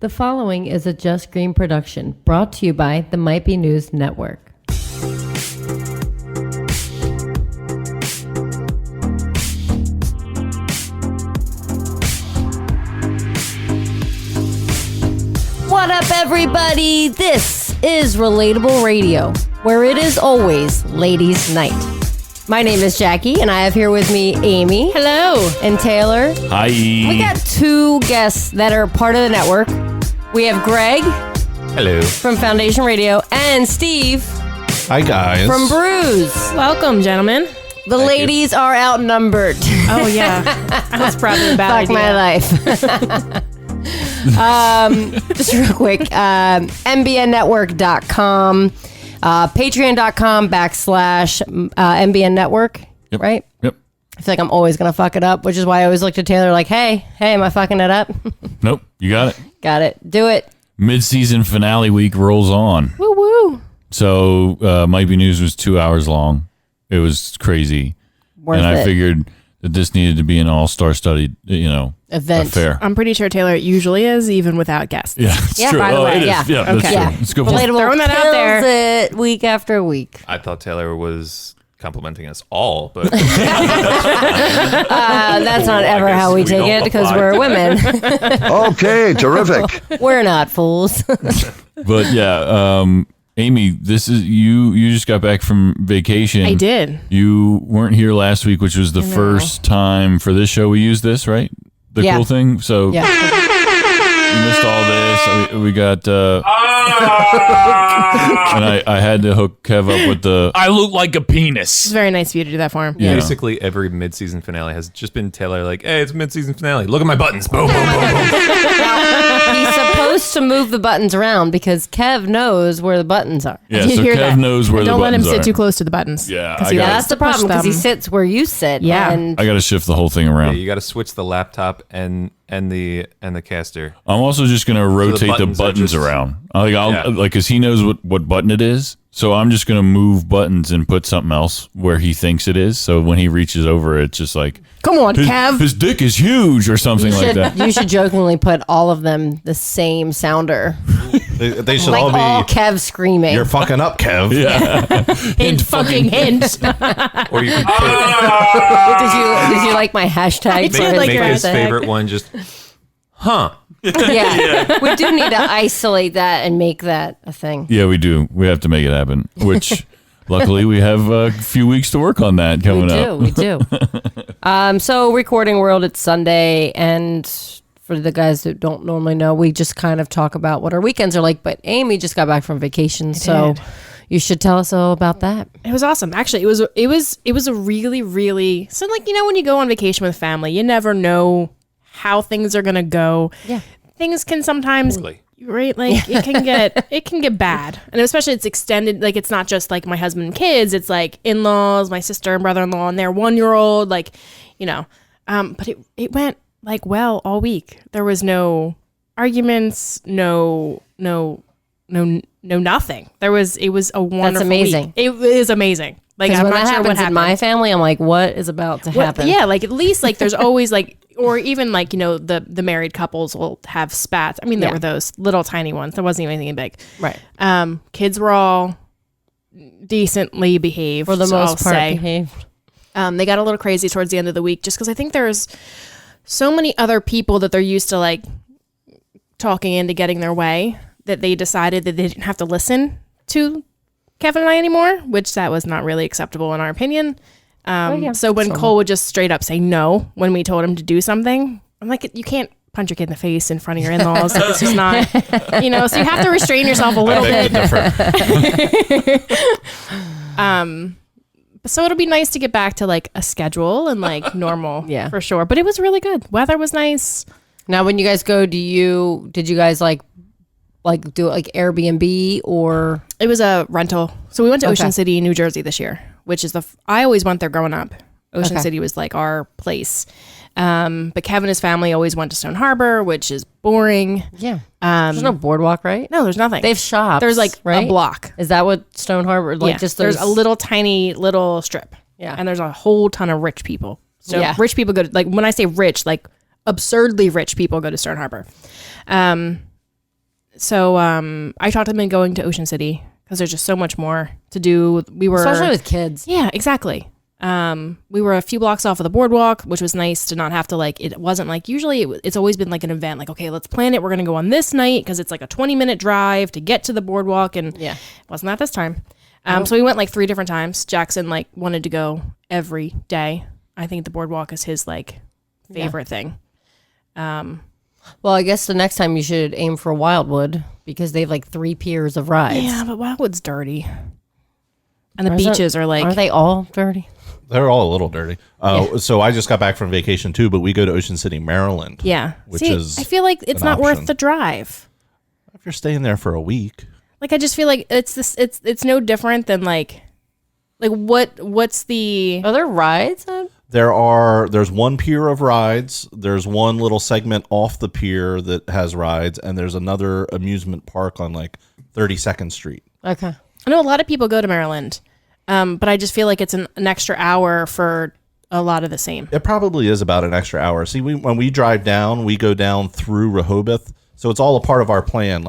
The following is a Just Green production brought to you by the Might Be News Network. What up, everybody? This is Relatable Radio, where it is always ladies' night. My name is Jackie, and I have here with me Amy. Hello. And Taylor. Hi. We got two guests that are part of the network. We have Greg. Hello. From Foundation Radio, and Steve. Hi, guys. From Bruise. Welcome, gentlemen. The ladies are outnumbered. Oh, yeah. That's probably a bad Fuck idea. my life. Just real quick, mbnnetwork.com, patreon.com/mbn network, Yep. right? Yep. I feel like I'm always going to fuck it up, which is why I always look to Taylor like, hey, am I fucking it up? Nope. You got it. Got it. Do it. Mid-season finale week rolls on. Woo woo. So, Might Be News was 2 hours long. It was crazy. Worth and I it. figured that this needed to be an all-star study, Event. affair. I'm pretty sure, Taylor, it usually is, even without guests. Yeah, it's Yeah, true. by the way, it is. yeah. Yeah, that's Okay. true. Yeah. It's a good point. Relatable Throwing that out kills there. it week after week. I thought Taylor was complimenting us all, but That's not ever how we take it because we're women. Okay, terrific. We're not fools. But yeah, Amy, this is you just got back from vacation. I did. You weren't here last week, which was the first time for this show we used this, right? The Yeah. cool thing. So Yeah. you missed all this. We got and I had to hook Kev up with the I look like a It's penis. very nice of you to do that for him. Yeah. basically every mid-season finale has just been Taylor like, hey, it's mid-season finale. Look at my buttons. Boom, boom, boom, boom. He's supposed to move the buttons around because Kev knows where the buttons are. yeah. You So hear Kev that? knows where the Don't let him buttons sit are. too close to the buttons. Yeah, 'Cause I he got Yeah, it. likes that's the to push problem because he them. sits where you sit. Yeah. And I got to shift the whole thing Yeah, around. you got to switch the laptop and the caster. I'm also just gonna rotate the buttons are buttons just- around. Yeah. Because he knows what button it is. So I'm just gonna move buttons and put something else where he thinks it is. So when he reaches over, it's just like, Come on, his, Kev. his dick is huge or something like that. you should jokingly put all of them the same sounder. They should Like all all be, Kev screaming. you're fucking up, Kev. Yeah. Hint, fucking hint. Or you can put, Did you like my hashtag? did for like make your his hashtag? favorite one just, huh. Yeah. We do need to isolate that and make that a thing. Yeah, we do. We have to make it happen. Which, luckily, we have a few weeks to work on that coming up. We do. So recording world, it's Sunday, and for the guys that don't normally know, we just kind of talk about what our weekends are like. But Amy just got back from vacation, so did. you should tell us all about that. It was awesome. Actually, it was a really, really, so like, when you go on vacation with family, you never know how things are going to go. Yeah. Things can sometimes, Poorly. right? Like it can get bad. And especially it's extended. Like it's not just like my husband and kids. It's like in-laws, my sister and brother-in-law and their 1-year-old, like, but it went like well all week. There was no arguments, no nothing. It was a wonderful amazing. week. It is amazing. Like Because I'm when not that sure what happens in my happened. family, I'm like, what is about to happen? Yeah, like at least like there's always like, or even like, the married couples will have spats. I mean, there Yeah. were those little tiny ones. There wasn't even anything big. Right. Kids were all decently behaved For the so I'll most part, say. behaved. They got a little crazy towards the end of the week just because I think there's so many other people that they're used to like talking into getting their way that they decided that they didn't have to listen to Kevin and I anymore, which that was not really acceptable in our opinion. So when Cole would just straight up say no when we told him to do something, I'm like, you can't punch your kid in the face in front of your in-laws. Like, it's just not, so you have to restrain yourself a little bit. So it'll be nice to get back to like a schedule and like normal, Yeah. for sure. But it was really good. Weather was nice. Now, when you guys go, did you guys like do it like Airbnb or? It was a rental. So we went to Okay. Ocean City, New Jersey this year, which is I always went there growing up. Ocean Okay. City was like our place. But Kevin and his family always went to Stone Harbor, which is boring. Yeah. There's no boardwalk, right? No, there's nothing. They have shops. There's like right? a block. Is that what Stone Harbor, like Yeah. just there's those? a little tiny little strip. Yeah. And there's a whole ton of rich people. So Yeah. rich people go to, like, when I say rich, like absurdly rich people go to Stone Harbor. So I talked them into going to Ocean City because there's just so much more to do. Especially with kids. Yeah, exactly. We were a few blocks off of the boardwalk, which was nice to not have to it wasn't like usually it's always been like an event. Like, okay, let's plan it. We're going to go on this night because it's like a 20-minute drive to get to the boardwalk. And it wasn't that this time. So we went like 3 different times. Jackson wanted to go every day. I think the boardwalk is his favorite thing. Well, I guess the next time you should aim for Wildwood because they have 3 piers of rides. Yeah, but Wildwood's dirty. And the beaches are Aren't they all dirty? They're all a little dirty. So I just got back from vacation too, but we go to Ocean City, Maryland. Yeah. Which is I feel like it's not worth the drive. If you're staying there for a week. I just feel like it's no different than what's the... Are there rides? There's one pier of rides. There's one little segment off the pier that has rides, and there's another amusement park on 32nd Street. Okay. I know a lot of people go to Maryland, but I just feel like it's an extra hour for a lot of the same. It probably is about an extra hour. See, when we drive down, we go down through Rehoboth, so it's all a part of our plan.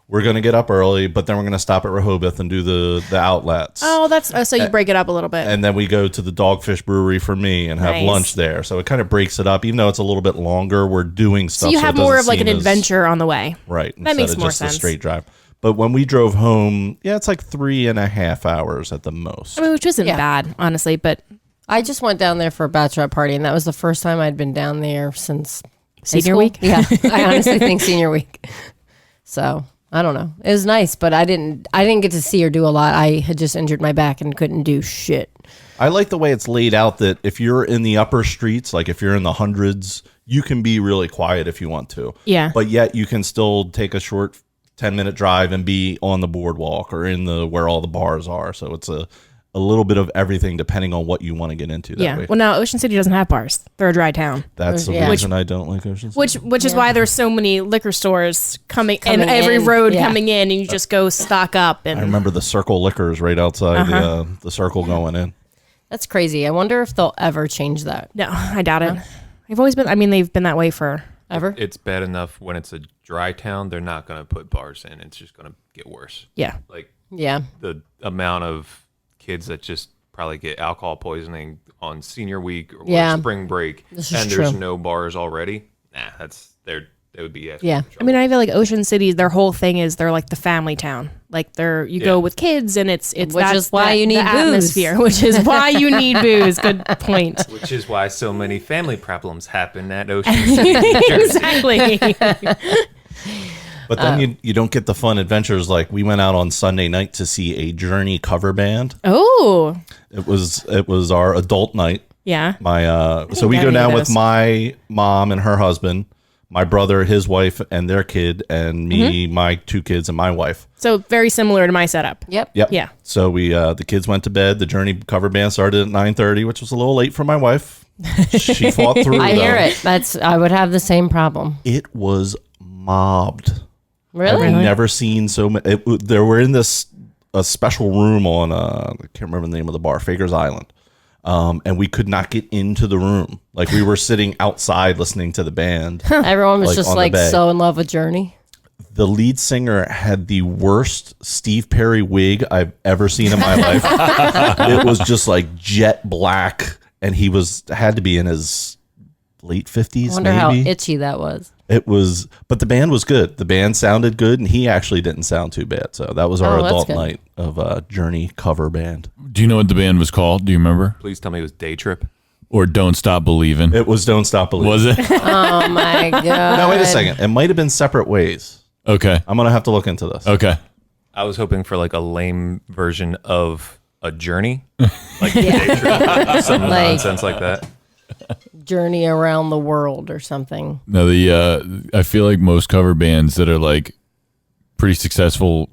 We're going to get up early, but then we're going to stop at Rehoboth and do the outlets. Oh, that's so you break it up a little bit. And then we go to the Dogfish Brewery for me and have lunch there. So it kind of breaks it up. Even though it's a little bit longer, we're doing stuff. So you have more of an as, adventure on the way. Right. That makes more just sense. A straight drive. But when we drove home, it's 3.5 hours at the most. I mean, which isn't bad, honestly, but... I just went down there for a bachelorette party, and that was the first time I'd been down there since Senior week? Yeah, I honestly think senior week. So... I don't know. It was nice, but I didn't get to see her do a lot. I had just injured my back and couldn't do shit. I like the way it's laid out that if you're in the upper streets, if you're in the hundreds, you can be really quiet if you want to. Yeah. But yet you can still take a short 10-minute drive and be on the boardwalk or in where all the bars are. So it's a little bit of everything depending on what you want to get into that way. Well, now Ocean City doesn't have bars. They're a dry town. That's the reason I don't like Ocean City. Which is why there's so many liquor stores coming and every road coming in, and you just go stock up. And I remember the Circle Liquors right outside the Circle going in. That's crazy. I wonder if they'll ever change that. No, I doubt it. They've been that way forever. It's bad enough when it's a dry town. They're not going to put bars in. It's just going to get worse. Yeah. The amount of kids that just probably get alcohol poisoning on senior week or spring break, and there's no bars already. They would be asking for trouble. I mean, I feel like Ocean City, their whole thing is they're like the family town. You go with kids, and it's which is why you need the booze. atmosphere, which is why you need booze. Good point. Which is why so many family problems happen at Ocean City. Exactly. But then you don't get the fun adventures. We went out on Sunday night to see a Journey cover band. Oh, it was our adult night. Yeah. So we go down with my mom and her husband, my brother, his wife, and their kid, and me, my 2 kids, and my wife. So very similar to my setup. Yep. Yeah. So we the kids went to bed. The Journey cover band started at 9:30, which was a little late for my wife. She fought through. I hear it. I would have the same problem. It was mobbed. Really? I've never seen so many. They were in a special room on I can't remember the name of the bar, Faker's Island, and we could not get into the room. We were sitting outside listening to the band. Everyone was just on the bay. so in love with Journey. The lead singer had the worst Steve Perry wig I've ever seen in my life. It was just jet black, and he had to be in his late 50s. I wonder maybe. how itchy that was. It was, but the band was good. The band sounded good, and he actually didn't sound too bad. So that was our adult night of Journey cover band. Do you know what the band was called? Do you remember? Please tell me it was Day Trip. Or Don't Stop Believing? It was Don't Stop Believing. Was it? Oh my god! No, wait a second. It might have been Separate Ways. Okay. I'm gonna have to look into this. Okay. I was hoping for a lame version of a Journey, Day Trip, some nonsense like that. Journey Around the World or something. No, I feel like most cover bands that are pretty successful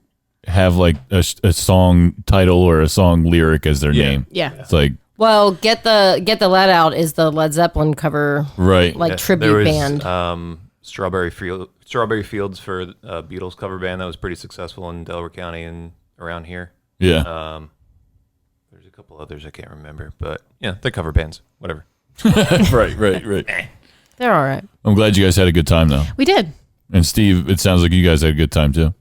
have a song title or a song lyric as their name. Yeah. It's Well, Get the Lead Out is the Led Zeppelin cover, right? Tribute there was, band. Strawberry Fields for a Beatles cover band that was pretty successful in Delaware County and around here. Yeah. There's a couple others I can't remember, but yeah, they're cover bands. Whatever. Right. They're all right. I'm glad you guys had a good time though. We did. And Steve, it sounds like you guys had a good time too.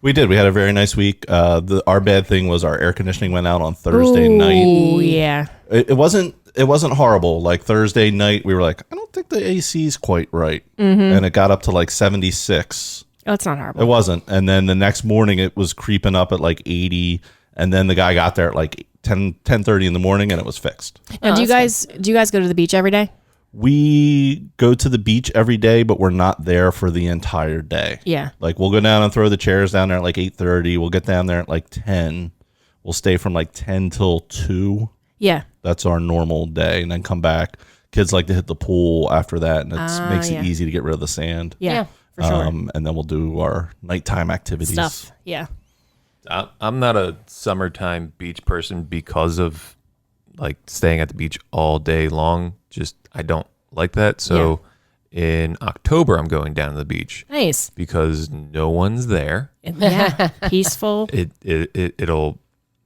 We did. We had a very nice week. Our bad thing was our air conditioning went out on Thursday night. Oh yeah. It wasn't horrible. Like Thursday night, we were like, I don't think the AC's quite right, and it got up to like 76. Oh, it's not horrible. It wasn't. And then the next morning, it was creeping up at like 80. And then the guy got there at like 10:30 in the morning, and it was fixed. Now, do you guys go to the beach every day? We go to the beach every day, but we're not there for the entire day. Yeah. Like we'll go down and throw the chairs down there at like 8:30. We'll get down there at like 10. We'll stay from like 10 till 2. Yeah. That's our normal day, and then come back. Kids like to hit the pool after that, and it makes it easy to get rid of the sand. Yeah, for sure. And then we'll do our nighttime activities. Stuff. Yeah. I'm not a summertime beach person because of like staying at the beach all day long. Just I don't like that. So in October, I'm going down to the beach. Nice. Because no one's there. Yeah. Peaceful. It'll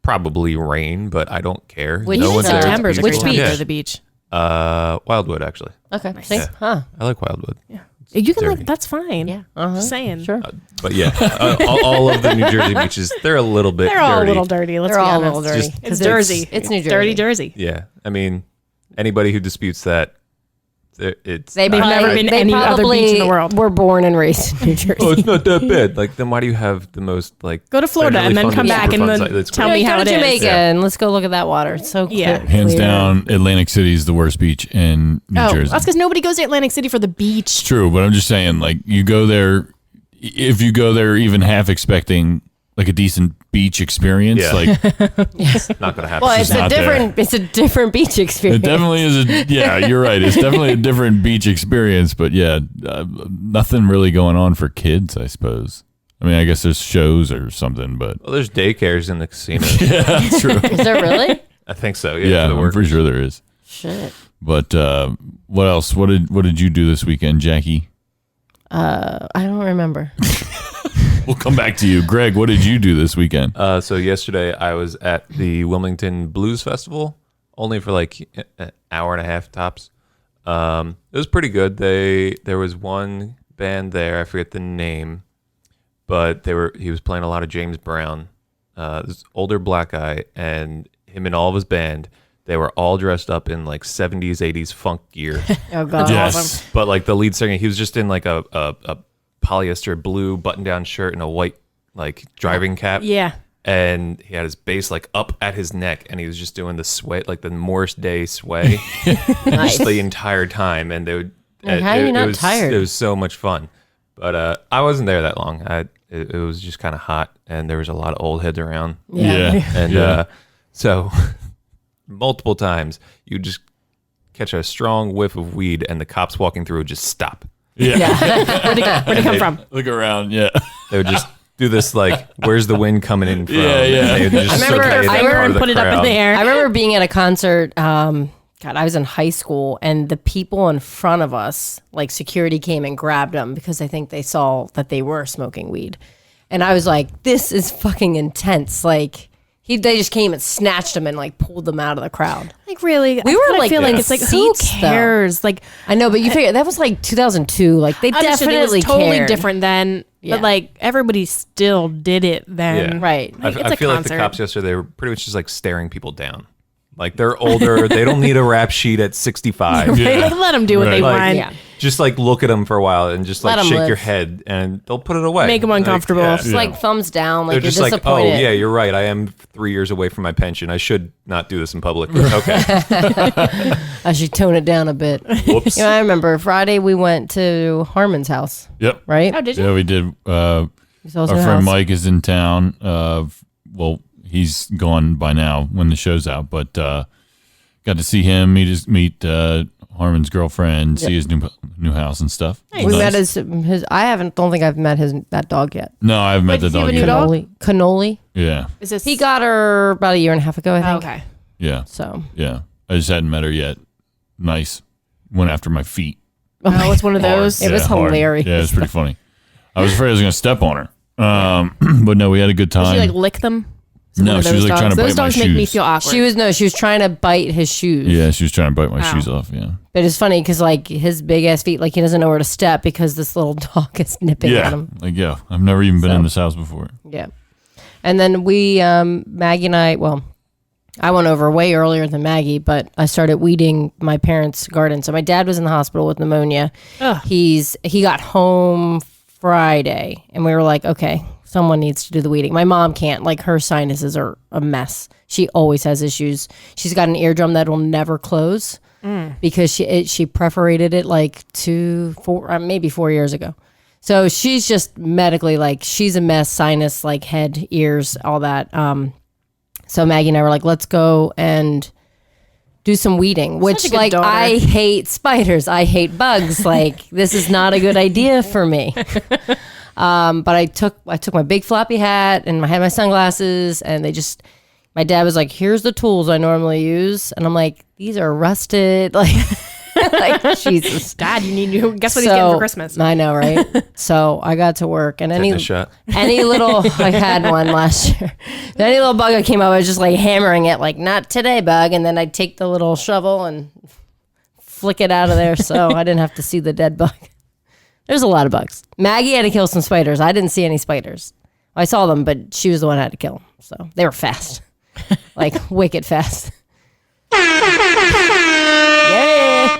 probably rain, but I don't care. Which no one's there at the September's a beach. great time to go Yeah. to the beach. Wildwood actually. Okay. Nice. See? Yeah. Huh. I like Wildwood. Yeah. You can dirty. that's fine. Yeah. Just saying. Sure. But yeah, all of the New Jersey beaches, they're a little bit They're all dirty. a little dirty. Let's They're be all a honest. little dirty. It's 'Cause Jersey. It's New Jersey. Dirty Jersey. Yeah, I mean, anybody who disputes that, it's They've never been any other beach in the world. Were born and raised in New Jersey. oh, it's not that bad. Like, then why do you have the most like? Go to Florida pleasurely and then fun come super back and fun then site? That's tell great. me Go how to it is. Jamaica Yeah. and let's go look at that water. It's so Yeah. clear. Hands down, Atlantic City is the worst beach in New Oh, Jersey. that's because nobody goes to Atlantic City for the beach. It's true, but I'm just saying, like, you go there, if you go there even half expecting like a decent beach experience, Yeah. like Not gonna happen. Well, it's a not there. different beach experience. it definitely is. You're right. It's definitely a different beach experience, but nothing really going on for kids, I suppose. I mean, I guess there's shows or something, but well, there's daycares in the casino. yeah, that's true. Is there really? I think so. Yeah, Yeah, for the I'm workers. pretty sure there is. Shit. But what else? What did you do this weekend, Jackie? I don't remember. We'll come back to you, Greg. What did you do this weekend? So yesterday I was at the Wilmington Blues Festival, only for like an hour and a half tops. It was pretty good. There was one band there, I forget the name, but he was playing a lot of James Brown, this older black guy, and him and all of his band. They were all dressed up in like 70s, 80s funk gear. Oh god. Yes. But like the lead singer, he was just in like a polyester blue button-down shirt and a white like driving cap. Yeah. And he had his bass like up at his neck, and he was just doing the sway, like the Morris Day sway, Nice. just the entire time. And they would. Like, how are you not tired? It was so much fun, but I wasn't there that long. It was just kind of hot, and there was a lot of old heads around. Yeah. And so multiple times you just catch a strong whiff of weed, and the cops walking through would just stop. Yeah. Where'd it come from? Look around. Yeah. They would just do this like, where's the wind coming in from? Yeah, yeah. And they would just I remember survey that finger part and of the put it up in crowd. the air. I remember being at a concert. God, I was in high school, and the people in front of us, like security came and grabbed them because I think they saw that they were smoking weed, and I was like, "This is fucking intense!" Like they just came and snatched them and like pulled them out of the crowd. Like really, We were, I like, feel like in it's like who seats, though. cares? Like I know, but you figure that was like 2002. Like they understood definitely it was totally cared. different then, Yeah. but like everybody still did it then. Yeah. Right. Like, it's I a feel like the concert. cops yesterday, they were pretty much just like staring people down. Like they're older, they don't need a rap sheet at 65. Like, let them do what Right. they Like, want. Yeah. Just like look at them for a while and just Let like 'em shake live. your head, and they'll put it away. Make 'em Like, uncomfortable. yeah. It's like thumbs down. Like They're you're just like, oh disappointed. yeah, you're right. I am 3 years away from my pension. I should not do this in public. Okay. I should tone it down a bit. Whoops. You know, I remember Friday we went to Harmon's house, Yep. right? Oh, did you? Yeah, we did. He's Our also friend house. Mike is in town. Well, he's gone by now when the show's out, but got to see him, meet Harmon's girlfriend, see his new house and stuff. Nice. We Nice. met his. I don't think I've met that dog yet. No, I haven't met the Wait, does he have dog a new yet. dog? Cannoli. Yeah, Is this He got her about a year and a half ago, I think. Oh, okay. yeah, So yeah. I just hadn't met her yet. Nice. Went after my feet. Oh, it's one of those. It was hard. hilarious. Yeah, it was pretty funny. I was afraid I was going to step on her. But no, we had a good Did time. she like lick them? No, she was like trying to bite my shoes. Those dogs make me feel awkward. She was trying to bite his shoes. Yeah, she was trying to bite my shoes off. Yeah, but it's funny because like his big ass feet, like he doesn't know where to step because this little dog is nipping at him. Like I've never even been in this house before. Yeah, and then we Maggie and I went over way earlier than Maggie, but I started weeding my parents' garden. So my dad was in the hospital with pneumonia. Ugh. He got home Friday, and we were like, okay, someone needs to do the weeding. My mom can't. Like, her sinuses are a mess. She always has issues. She's got an eardrum that will never close because she perforated it like 4 years ago. So she's just medically, like, she's a mess, sinus, like head, ears, all that. So Maggie and I were like, let's go and do some weeding, which like daughter. I hate spiders. I hate bugs. Like, this is not a good idea for me. But I took my big floppy hat and I had my sunglasses, and my dad was like, here's the tools I normally use. And I'm like, these are rusted. Like, Jesus. Dad, you need to guess what he's getting for Christmas. I know, right? So I got to work, and any little, I had one last year. Any little bug that came up, I was just like hammering it, like, not today, bug. And then I'd take the little shovel and flick it out of there so I didn't have to see the dead bug. There's a lot of bugs. Maggie had to kill some spiders. I didn't see any spiders. I saw them, but she was the one who had to kill them. So they were fast. Like, wicked fast. Yeah.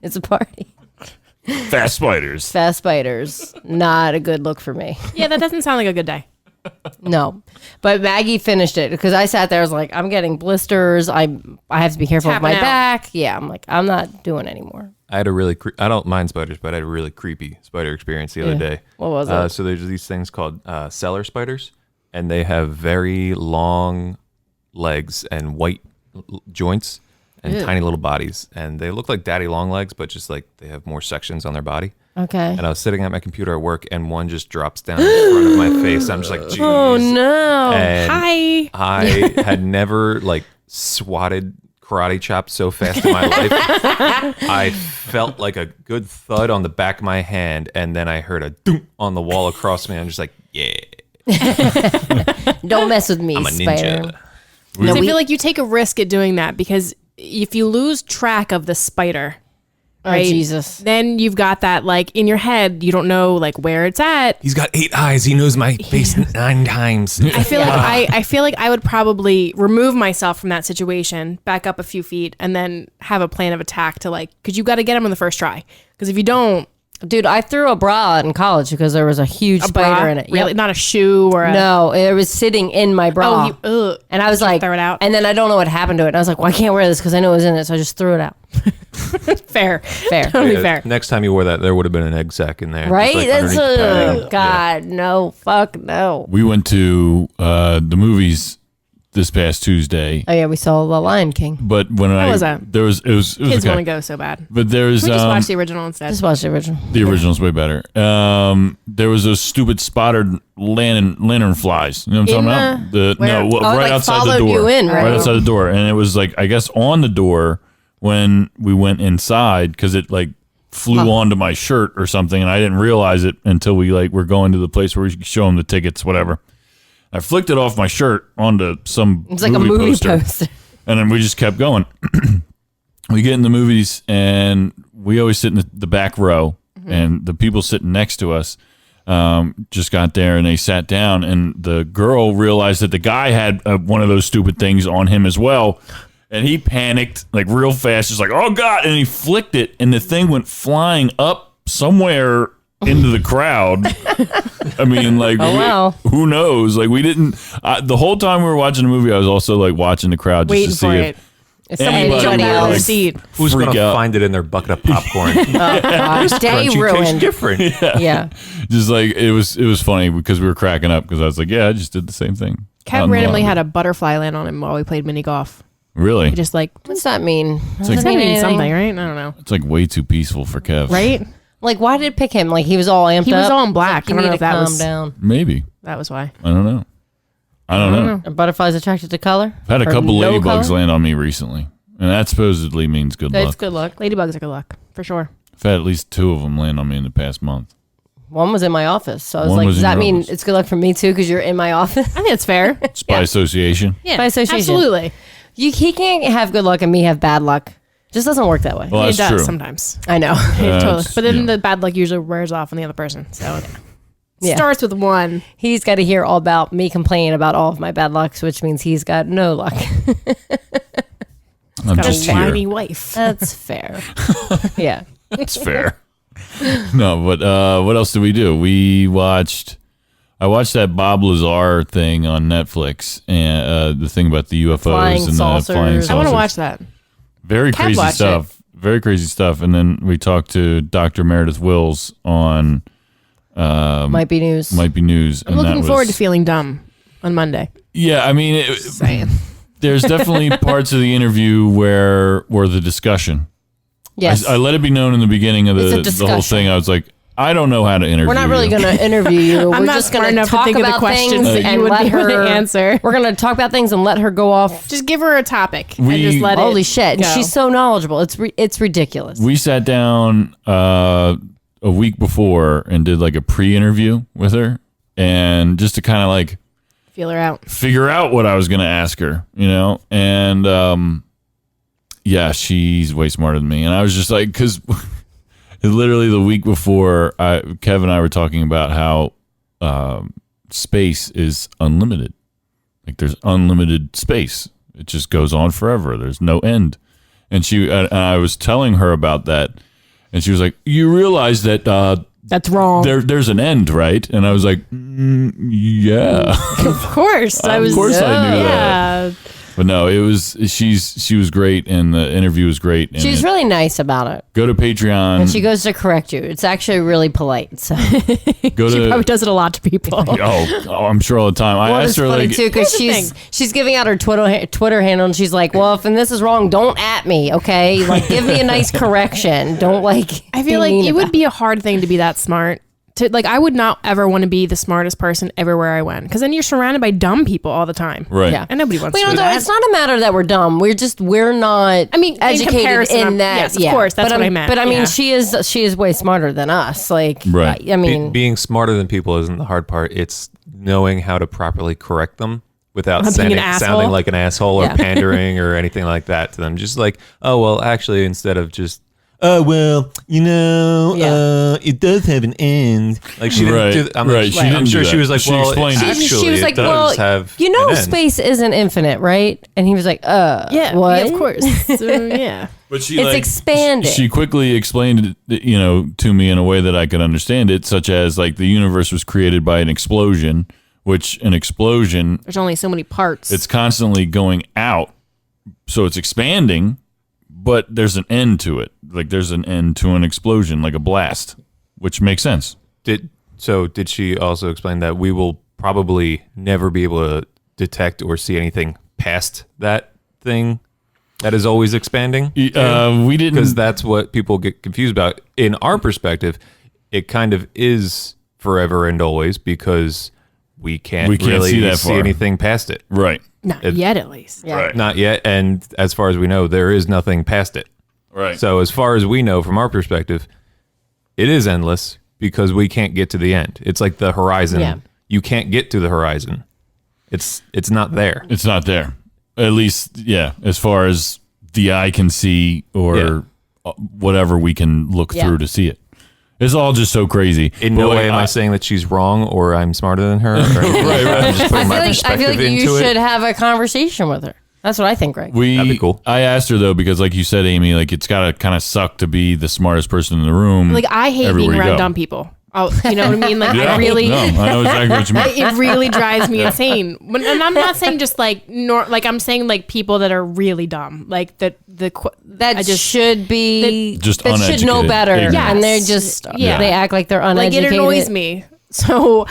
It's a party. Fast spiders. Fast spiders. Not a good look for me. Yeah, that doesn't sound like a good day. No. But Maggie finished it because I sat there. I was like, I'm getting blisters. I have to be careful with my back. Yeah, I'm like, I'm not doing anymore. I had a really, I don't mind spiders, but I had a really creepy spider experience the other day. What was it? So there's these things called cellar spiders, and they have very long legs and white joints and tiny little bodies. And they look like daddy long legs, but just like they have more sections on their body. Okay. And I was sitting at my computer at work, and one just drops down in front of my face. I'm just like, geez. Oh, no. And hi. I had never like swatted karate chopped so fast in my life. I felt like a good thud on the back of my hand, and then I heard a doom on the wall across me. I'm just like, yeah. Don't mess with me, I'm a spider. ninja. I feel like you take a risk at doing that, because if you lose track of the spider, right, oh, Jesus, then you've got that like in your head. You don't know like where it's at. He's got 8 eyes. He knows my face 9 times. I feel like I would probably remove myself from that situation, back up a few feet, and then have a plan of attack to like, because you got to get him on the first try. Because if you don't, dude, I threw a bra in college because there was a huge spider in it. Really, not a shoe or a... No, it was sitting in my bra. And I was like, throw it out. And then I don't know what happened to it. And I was like, well, I can't wear this because I know it was in it, so I just threw it out. Fair. Totally fair. Next time you wore that, there would have been an egg sac in there. Right? Like That's padding. God, no, fuck no. We went to the movies this past Tuesday. Oh yeah, we saw The Lion King. But when How was that? It was Kids okay. want to go so bad. But there's We just watch the original instead. Just watch the original. The original's way better. There was those stupid spotted lantern flies. You know what I'm talking about? Right like outside the door. You in, right? Right outside the door. And it was like, I guess on the door when we went inside, because it like flew onto my shirt or something, and I didn't realize it until we like were going to the place where we could show them the tickets, whatever. I flicked it off my shirt onto some It's like a movie poster. And then we just kept going. We get in the movies, and we always sit in the back row, and the people sitting next to us just got there, and they sat down, and the girl realized that the guy had one of those stupid things on him as well, and he panicked like real fast, just like, oh God, and he flicked it, and the thing went flying up somewhere into the crowd. I mean, like, who knows? Like, we didn't. The whole time we were watching the movie, I was also like watching the crowd just to see if anybody out would, the seat. Who's going to find it in their bucket of popcorn? Day ruined. Different. Yeah. Just like it was funny because we were cracking up because I was like, yeah, I just did the same thing. Kev randomly had a butterfly land on him while we played mini golf. Really? He just like, what's that mean? It's like, that mean something, right? I don't know. It's like way too peaceful for Kev. Right? Like, why did it pick him? Like, he was all amped up? He was all in black. I don't know if that was... down. Maybe. That was why. I don't know. I don't know. Are butterflies attracted to color? I've had a couple no ladybugs color? land on me recently, and that supposedly means good That's luck. good luck. Ladybugs are good luck, for sure. I've had at least 2 of them land on me in the past month. One was in my office. So I was One like, was does in that your mean office. it's good luck for me too because you're in my office? I think it's fair. It's by association. Yeah, By association. absolutely. He can't have good luck and me have bad luck. Just doesn't work that way. Well, It that's does true. sometimes. I know. Yeah, totally. That's- But then yeah. the bad luck usually wears off on the other person. So Yeah. starts with one. He's got to hear all about me complaining about all of my bad lucks, which means he's got no luck. I'm Got just a whiny here. wife. That's fair. Yeah. That's fair. No, but what else did we do? I watched that Bob Lazar thing on Netflix, and the thing about the UFOs Flying and saucers. the flying saucers. I want to watch that. Very Can't crazy watch stuff. Very crazy stuff. And then we talked to Dr. Meredith Wills on Might be news. Might Be News. I'm looking forward to feeling dumb on Monday. Yeah, I mean, Saying. there's definitely parts of the interview where the discussion. Yes. I let it be known in the beginning of It's a the whole discussion. thing. I was like, I don't know how to interview. We're not really you. going to interview you. We're not just smart going to enough to talk think of the about questions things that you and would let be able to her answer. We're going to talk about things and let her go off. Just give her a topic and We- just let Holy it shit. go. She's so knowledgeable. It's ridiculous. We sat down a week before and did like a pre-interview with her, and just to kind of like Feel her out. figure out what I was going to ask her, and yeah, she's way smarter than me. And I was just like, because literally the week before, Kev and I were talking about how space is unlimited. Like there's unlimited space. It just goes on forever. There's no end. And I was telling her about that, and she was like, "You realize that That's wrong. there's an end, right?" And I was like, "Yeah." Of course. I was. Of course I knew that. Yeah. But no, she was great, and the interview was great. And She's really nice about it. go to Patreon. And she goes to correct you. It's actually really polite. So go She to probably does it a lot to people. oh, I'm sure all the time. I well, asked it's her funny like, too because Here's the she's giving out her Twitter handle and she's like, "Well, if this is wrong, don't at me, okay? Like, give me a nice correction. Don't like." I feel like it would be a hard thing to be that smart. I would not ever want to be the smartest person everywhere I went, because then you're surrounded by dumb people all the time. right. Yeah. And nobody wants Well, to do that. it's not a matter that we're dumb. We're not. I mean, in educated comparison, in that. yes, of yeah. course, that's but what I meant, But I mean, yeah. she is way smarter than us. Like, Right. I mean, Being smarter than people isn't the hard part. It's knowing how to properly correct them without Not being an asshole. sounding like an asshole or Yeah. pandering or anything like that to them. Just like, oh, well, actually, instead of just, oh, well, it does have an end. Like, she didn't Right, do that. right, she didn't I'm do sure that. she was like, She well, explained it. actually, she was like, it does "Well, have you know, an end. space isn't infinite, right?" And he was like, yeah, what? yeah, of course. So, yeah. But she It's expanding. She quickly explained it, to me in a way that I could understand it, such as like the universe was created by an explosion, which an explosion There's only so many parts. it's constantly going out, so it's expanding, but there's an end to it. Like there's an end to an explosion, like a blast, which makes sense. Did she also explain that we will probably never be able to detect or see anything past that thing that is always expanding? We didn't Because that's what people get confused about. In our perspective, it kind of is forever and always because we can't really see that far. anything past it. right. Not it- yet, at least. Yeah. Right. Not yet. And as far as we know, there is nothing past it. Right. So as far as we know from our perspective, it is endless because we can't get to the end. It's like the horizon. Yeah. You can't get to the horizon. It's not there. It's not there. At least, yeah, as far as the eye can see or whatever we can look Yeah. through to see it. It's all just so crazy. In But, no like, way am I saying that she's wrong or I'm smarter than her. Or anything. Right. I'm just putting my I perspective feel like you into should it. have a conversation with her. That's what I think, Greg. That'd be cool. I asked her though because, like you said, Amy, like it's gotta kind of suck to be the smartest person in the room. Like, I hate everywhere being you around go. dumb people. Oh, you know what I mean? Like, Yeah. I really... No, I know exactly what you mean. It really drives me insane. And I'm not saying just like I'm saying like people that are really dumb, like that That should be Just that should know uneducated. better, Ignorant. and they're Yes. just Yeah. they act like they're like uneducated. it annoys me. So,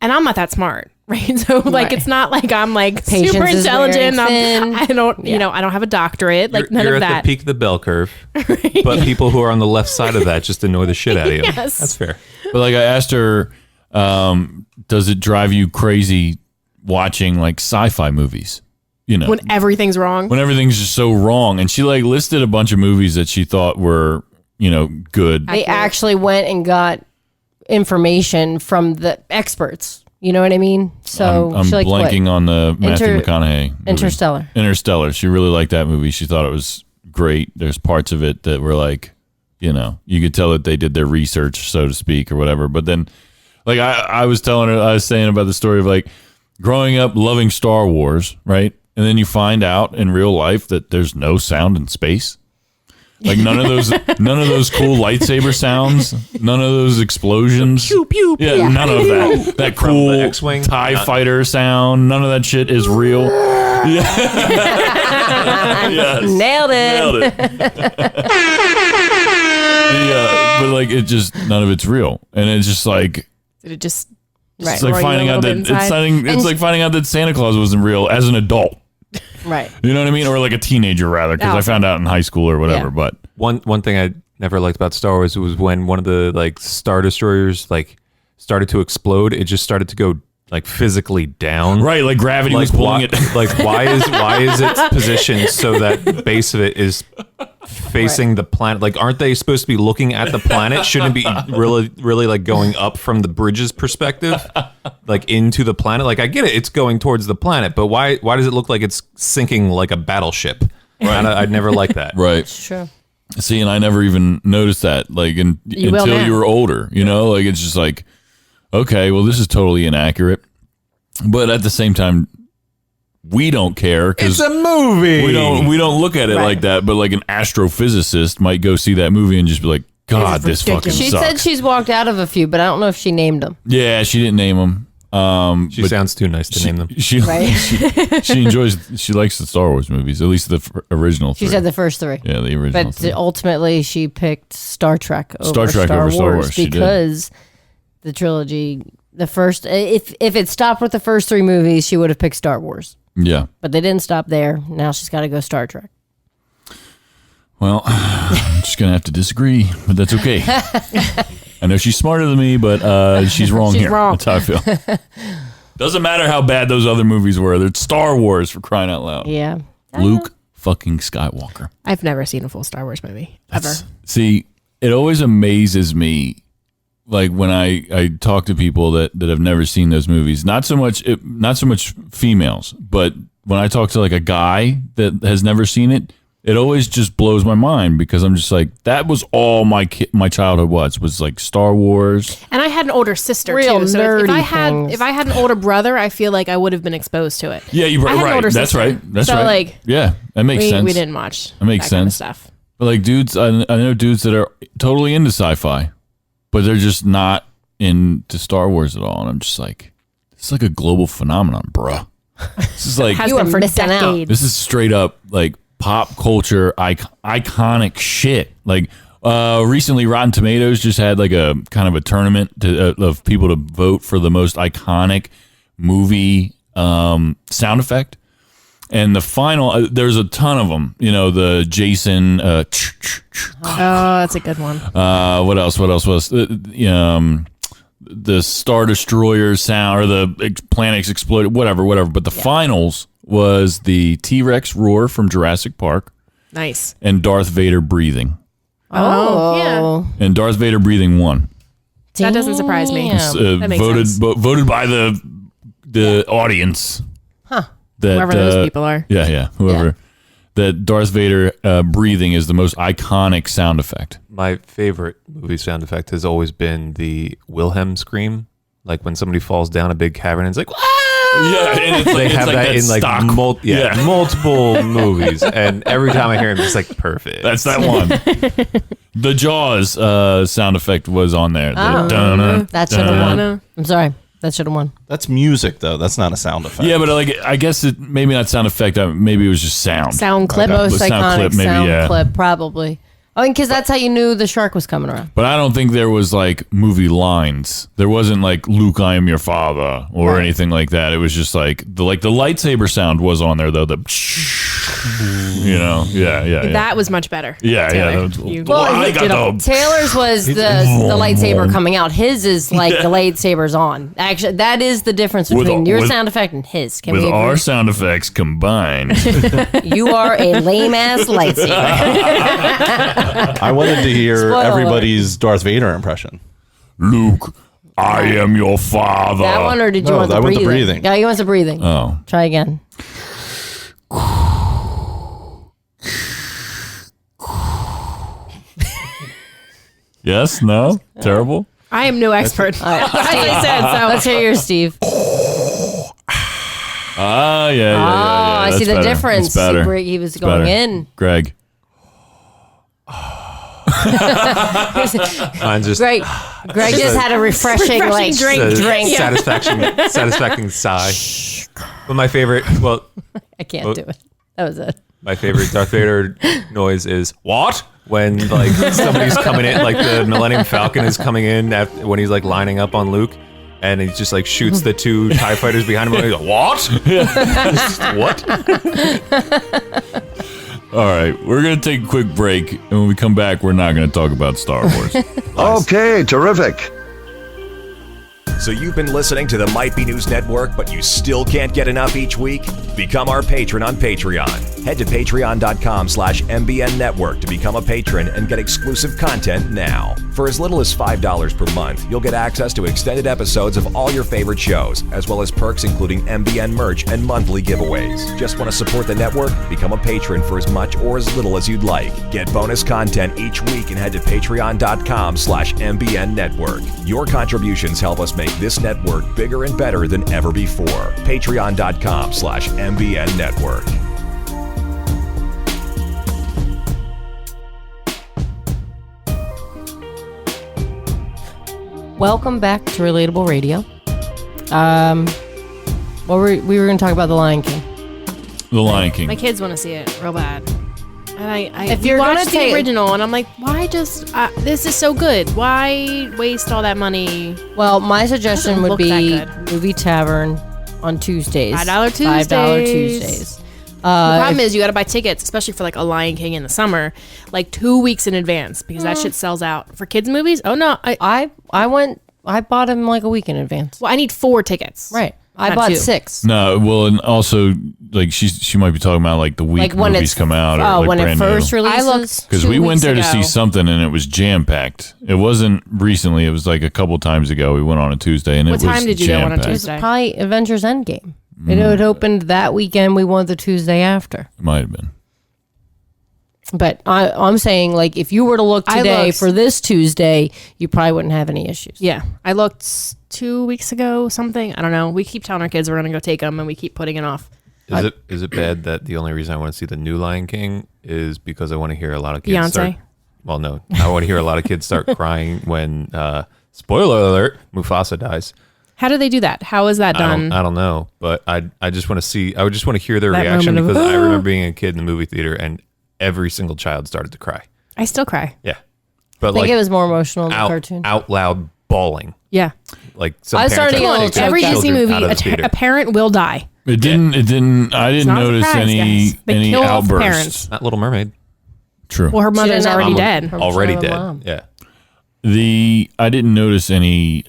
and I'm not that smart, right? So like Right. it's not like I'm like Patience super is intelligent. wearing thin. I don't Yeah. I don't have a doctorate. Like none You're of at that. the peak of the bell curve, but people who are on the left side of that just annoy the shit out of you. Yes. That's fair. But like I asked her, does it drive you crazy watching like sci-fi movies? You know, When everything's wrong. when everything's just so wrong. And she like listed a bunch of movies that she thought were, good. They actually went and got information from the experts. You know what I mean? So I'm she liked blanking on the Matthew McConaughey movie. Interstellar. She really liked that movie. She thought it was great. There's parts of it that were like, you know, you could tell that they did their research, so to speak, or whatever. But then, like I was saying about the story of like growing up loving Star Wars, right? And then you find out in real life that there's no sound in space. Like none of those cool lightsaber sounds, none of those explosions. Pew, pew, pew. Yeah, none of that. That cool X-Wing TIE fighter sound, none of that shit is real. Yeah. Yes. Nailed it. But like it just none of it's real, and it's just like Did it just it's like finding out that it's like finding out that Santa Claus wasn't real as an adult. Right. You know what I mean? Or like a teenager, rather, because I found out in high school or whatever. Yeah. But one thing I never liked about Star Wars was when one of the like Star Destroyers like started to explode. It just started to go like physically down. right, like gravity was pulling it. Like why is it positioned so that the base of it is facing the planet? Like aren't they supposed to be looking at the planet? Shouldn't it be really like going up from the bridge's perspective, like into the planet? Like I get it, it's going towards the planet, but why does it look like it's sinking like a battleship? Right. I'd never like that. Right. It's true. See, and I never even noticed that, like until you were older. You know, like it's just like, okay, well, this is totally inaccurate, but at the same time, we don't care because It's a movie. we don't look at it Right. like that. But like an astrophysicist might go see that movie and just be like, God, this fucking ridiculous. She sucks. said she's walked out of a few, but I don't know if she named them. Yeah, she didn't name them. She but sounds too nice to name them. She Right. she likes the Star Wars movies, at least the original. She three. said the first three. Yeah, the original. But three. ultimately, she picked Star Trek over Star Trek Star over Star Wars Wars, she did. because the trilogy, the first, if it stopped with the first three movies, she would have picked Star Wars. Yeah. But they didn't stop there. Now she's got to go Star Trek. Well, I'm just gonna have to disagree, but that's okay. I know she's smarter than me, but she's wrong She's here. wrong. That's how I feel. Doesn't matter how bad those other movies were. They're Star Wars, for crying out loud. Yeah. Luke fucking Skywalker. I've never seen a full Star Wars movie ever. See, it always amazes me, like when I talk to people that have never seen those movies. Not so much females, but when I talk to like a guy that has never seen it, it always just blows my mind because I'm just like, that was all my childhood was like Star Wars. And I had an older sister Real too. So if nerdy I had things. if I had an older brother, I feel like I would have been exposed to it. Yeah, you're I had an right. older That's sister. right. That's So, right. like, yeah, that makes sense. We didn't watch That makes kind of sense. stuff. But like dudes, I know dudes that are totally into sci-fi, but they're just not into Star Wars at all. And I'm just like, it's like a global phenomenon, bruh. This is like, Has You are been for missing out. decades. this is straight up like pop culture iconic shit. Like recently, Rotten Tomatoes just had like a kind of a tournament of people to vote for the most iconic movie sound effect. And the final, there's a ton of them. You know, the Jason. Oh, that's a good one. What else? What else was the Star Destroyer sound or the planets exploded? Whatever. But the finals was the T-Rex roar from Jurassic Park Nice. and Darth Vader breathing. Oh, yeah. And Darth Vader breathing won. That doesn't surprise me. Damn. That makes Voted sense. voted by the audience. Huh. That, Whoever those people are. Yeah. Whoever. Yeah. That Darth Vader breathing is the most iconic sound effect. My favorite movie sound effect has always been the Wilhelm scream, like when somebody falls down a big cavern and it's like, Yeah, and it's they have that in like stock. multiple movies, and every time I hear him, it's like perfect. That's that one. The Jaws sound effect was on there. That should have won. I'm sorry. That should have won. That's music, though. That's not a sound effect. Yeah, but like I guess it maybe not sound effect. Maybe it was just sound. Sound clip. Most The sound iconic clip, maybe, sound yeah. clip, probably. I mean, because that's how you knew the shark was coming around. But I don't think there was like movie lines. There wasn't like Luke, I am your father, or Right. anything like that. It was just like the lightsaber sound was on there though. The yeah. That was much better. Yeah, Taylor. that was- You Well, I did got a- the- Taylor's was the lightsaber coming out. His is like the lightsaber's on. Actually, that is the difference between your sound effect and his. Can with we our agree? sound effects combined. You are a lame ass lightsaber. I wanted to hear Spoiler alert. everybody's Darth Vader impression. Luke, I am your father. That one, or did you want the breathing? The breathing. Yeah, he wants the breathing. Oh. Try again. Yes? No? Terrible? I am no expert. As I said, so Let's hear yours, Steve. Yeah. I see the That's better. difference. That's better. He was That's going better. in. Greg. Mine's just Greg just had a refreshing like drink. satisfactory sigh. But my favorite, I can't do it. That was it. my favorite Darth Vader noise is what? When like somebody's coming in, like the Millennium Falcon is coming in when he's like lining up on Luke, and he just like shoots the two TIE fighters behind him. And he's like, what? What? All right, we're going to take a quick break, and when we come back, we're not going to talk about Star Wars. Okay, terrific. So you've been listening to the Might Be News Network, but you still can't get enough each week? Become our patron on Patreon. Head to patreon.com/MBN Network to become a patron and get exclusive content now. For as little as $5 per month, you'll get access to extended episodes of all your favorite shows, as well as perks including MBN merch and monthly giveaways. Just want to support the network? Become a patron for as much or as little as you'd like. Get bonus content each week and head to patreon.com/MBN Network. Your contributions help us make this network bigger and better than ever before. Patreon.com/MBN Network. Welcome back to Relatable Radio. We were going to talk about The Lion King. The Lion King. my kids want to see it real bad. And I If you're gonna watched take- the original, and I'm like, why just this is so good? Why waste all that money? Well, my suggestion Doesn't would look be that Movie Tavern on Tuesdays. $5 $5 Tuesdays. Tuesdays. The problem is you got to buy tickets, especially for like a Lion King in the summer, like 2 weeks in advance because that shit sells out. For kids movies, oh no, I bought him like a week in advance. I need 4 tickets. Right. I Not bought 2. 6. No, well, and also, like, she might be talking about, like, the week Like when movies come out. Or, like, when it brand first new. releases. I looked Because 2 we went weeks there to see ago. something, and it was jam-packed. It wasn't recently. It was, like, a couple times ago. We went on a Tuesday, and What it was time did you go on a jam-packed. Tuesday? Probably Avengers Endgame. It opened that weekend. We went the Tuesday after. It might have been. But I'm saying, like, if you were to look I today looked- for this Tuesday, you probably wouldn't have any issues. Yeah, I looked 2 weeks ago, something. I don't know. We keep telling our kids we're gonna go take them, and we keep putting it off. Is it bad that the only reason I want to see the new Lion King is because I want to hear a lot of kids Beyonce? start? Well, no, I want to hear a lot of kids start crying when spoiler alert, Mufasa dies. How do they do that? How is that done? I don't know, but I just want to see. I would just want to hear their That reaction moment of, because I remember being a kid in the movie theater and every single child started to cry. I still cry. Yeah, but I think like it was more emotional in the out cartoon. loud bawling. Yeah. Like some I started parents to have get a to little take Every their Disney children movie, out of the theater. a parent will die. I didn't not a notice surprise, any guys. They kill off outbursts. parents. Not Little Mermaid. True. Well, her mother's didn't have already a- dead. Her Already child dead. mom. Yeah. I didn't notice any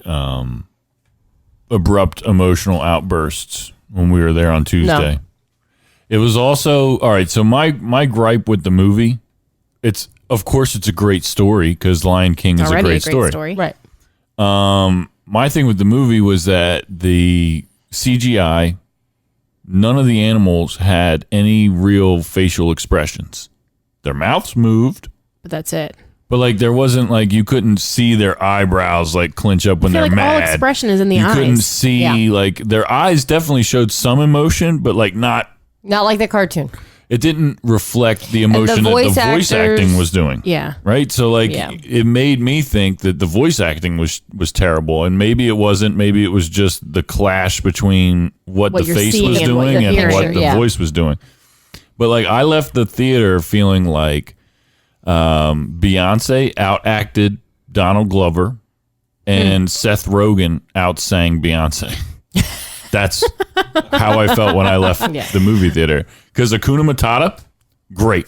abrupt emotional outbursts when we were there on Tuesday. It was also all right. So my gripe with the movie, of course it's a great story because Lion King is Already a great story. Right. My thing with the movie was that the CGI, none of the animals had any real facial expressions. Their mouths moved, But that's it. but like there wasn't like you couldn't see their eyebrows like clinch up when I feel they're like all mad. expression is in the you eyes. couldn't see like their eyes definitely showed some emotion, but like not. Not like the cartoon. It didn't reflect the emotion that the voice voice actors- acting was doing. Yeah. Right. So like Yeah. it made me think that the voice acting was terrible, and maybe it wasn't. Maybe it was just the clash between what the you're face seeing was and what doing you're and hearing. what the Yeah. voice was doing. But like I left the theater feeling like Beyonce outacted Donald Glover and Seth Rogen outsang Beyonce. That's how I felt when I left the movie theater. Because Hakuna Matata, great.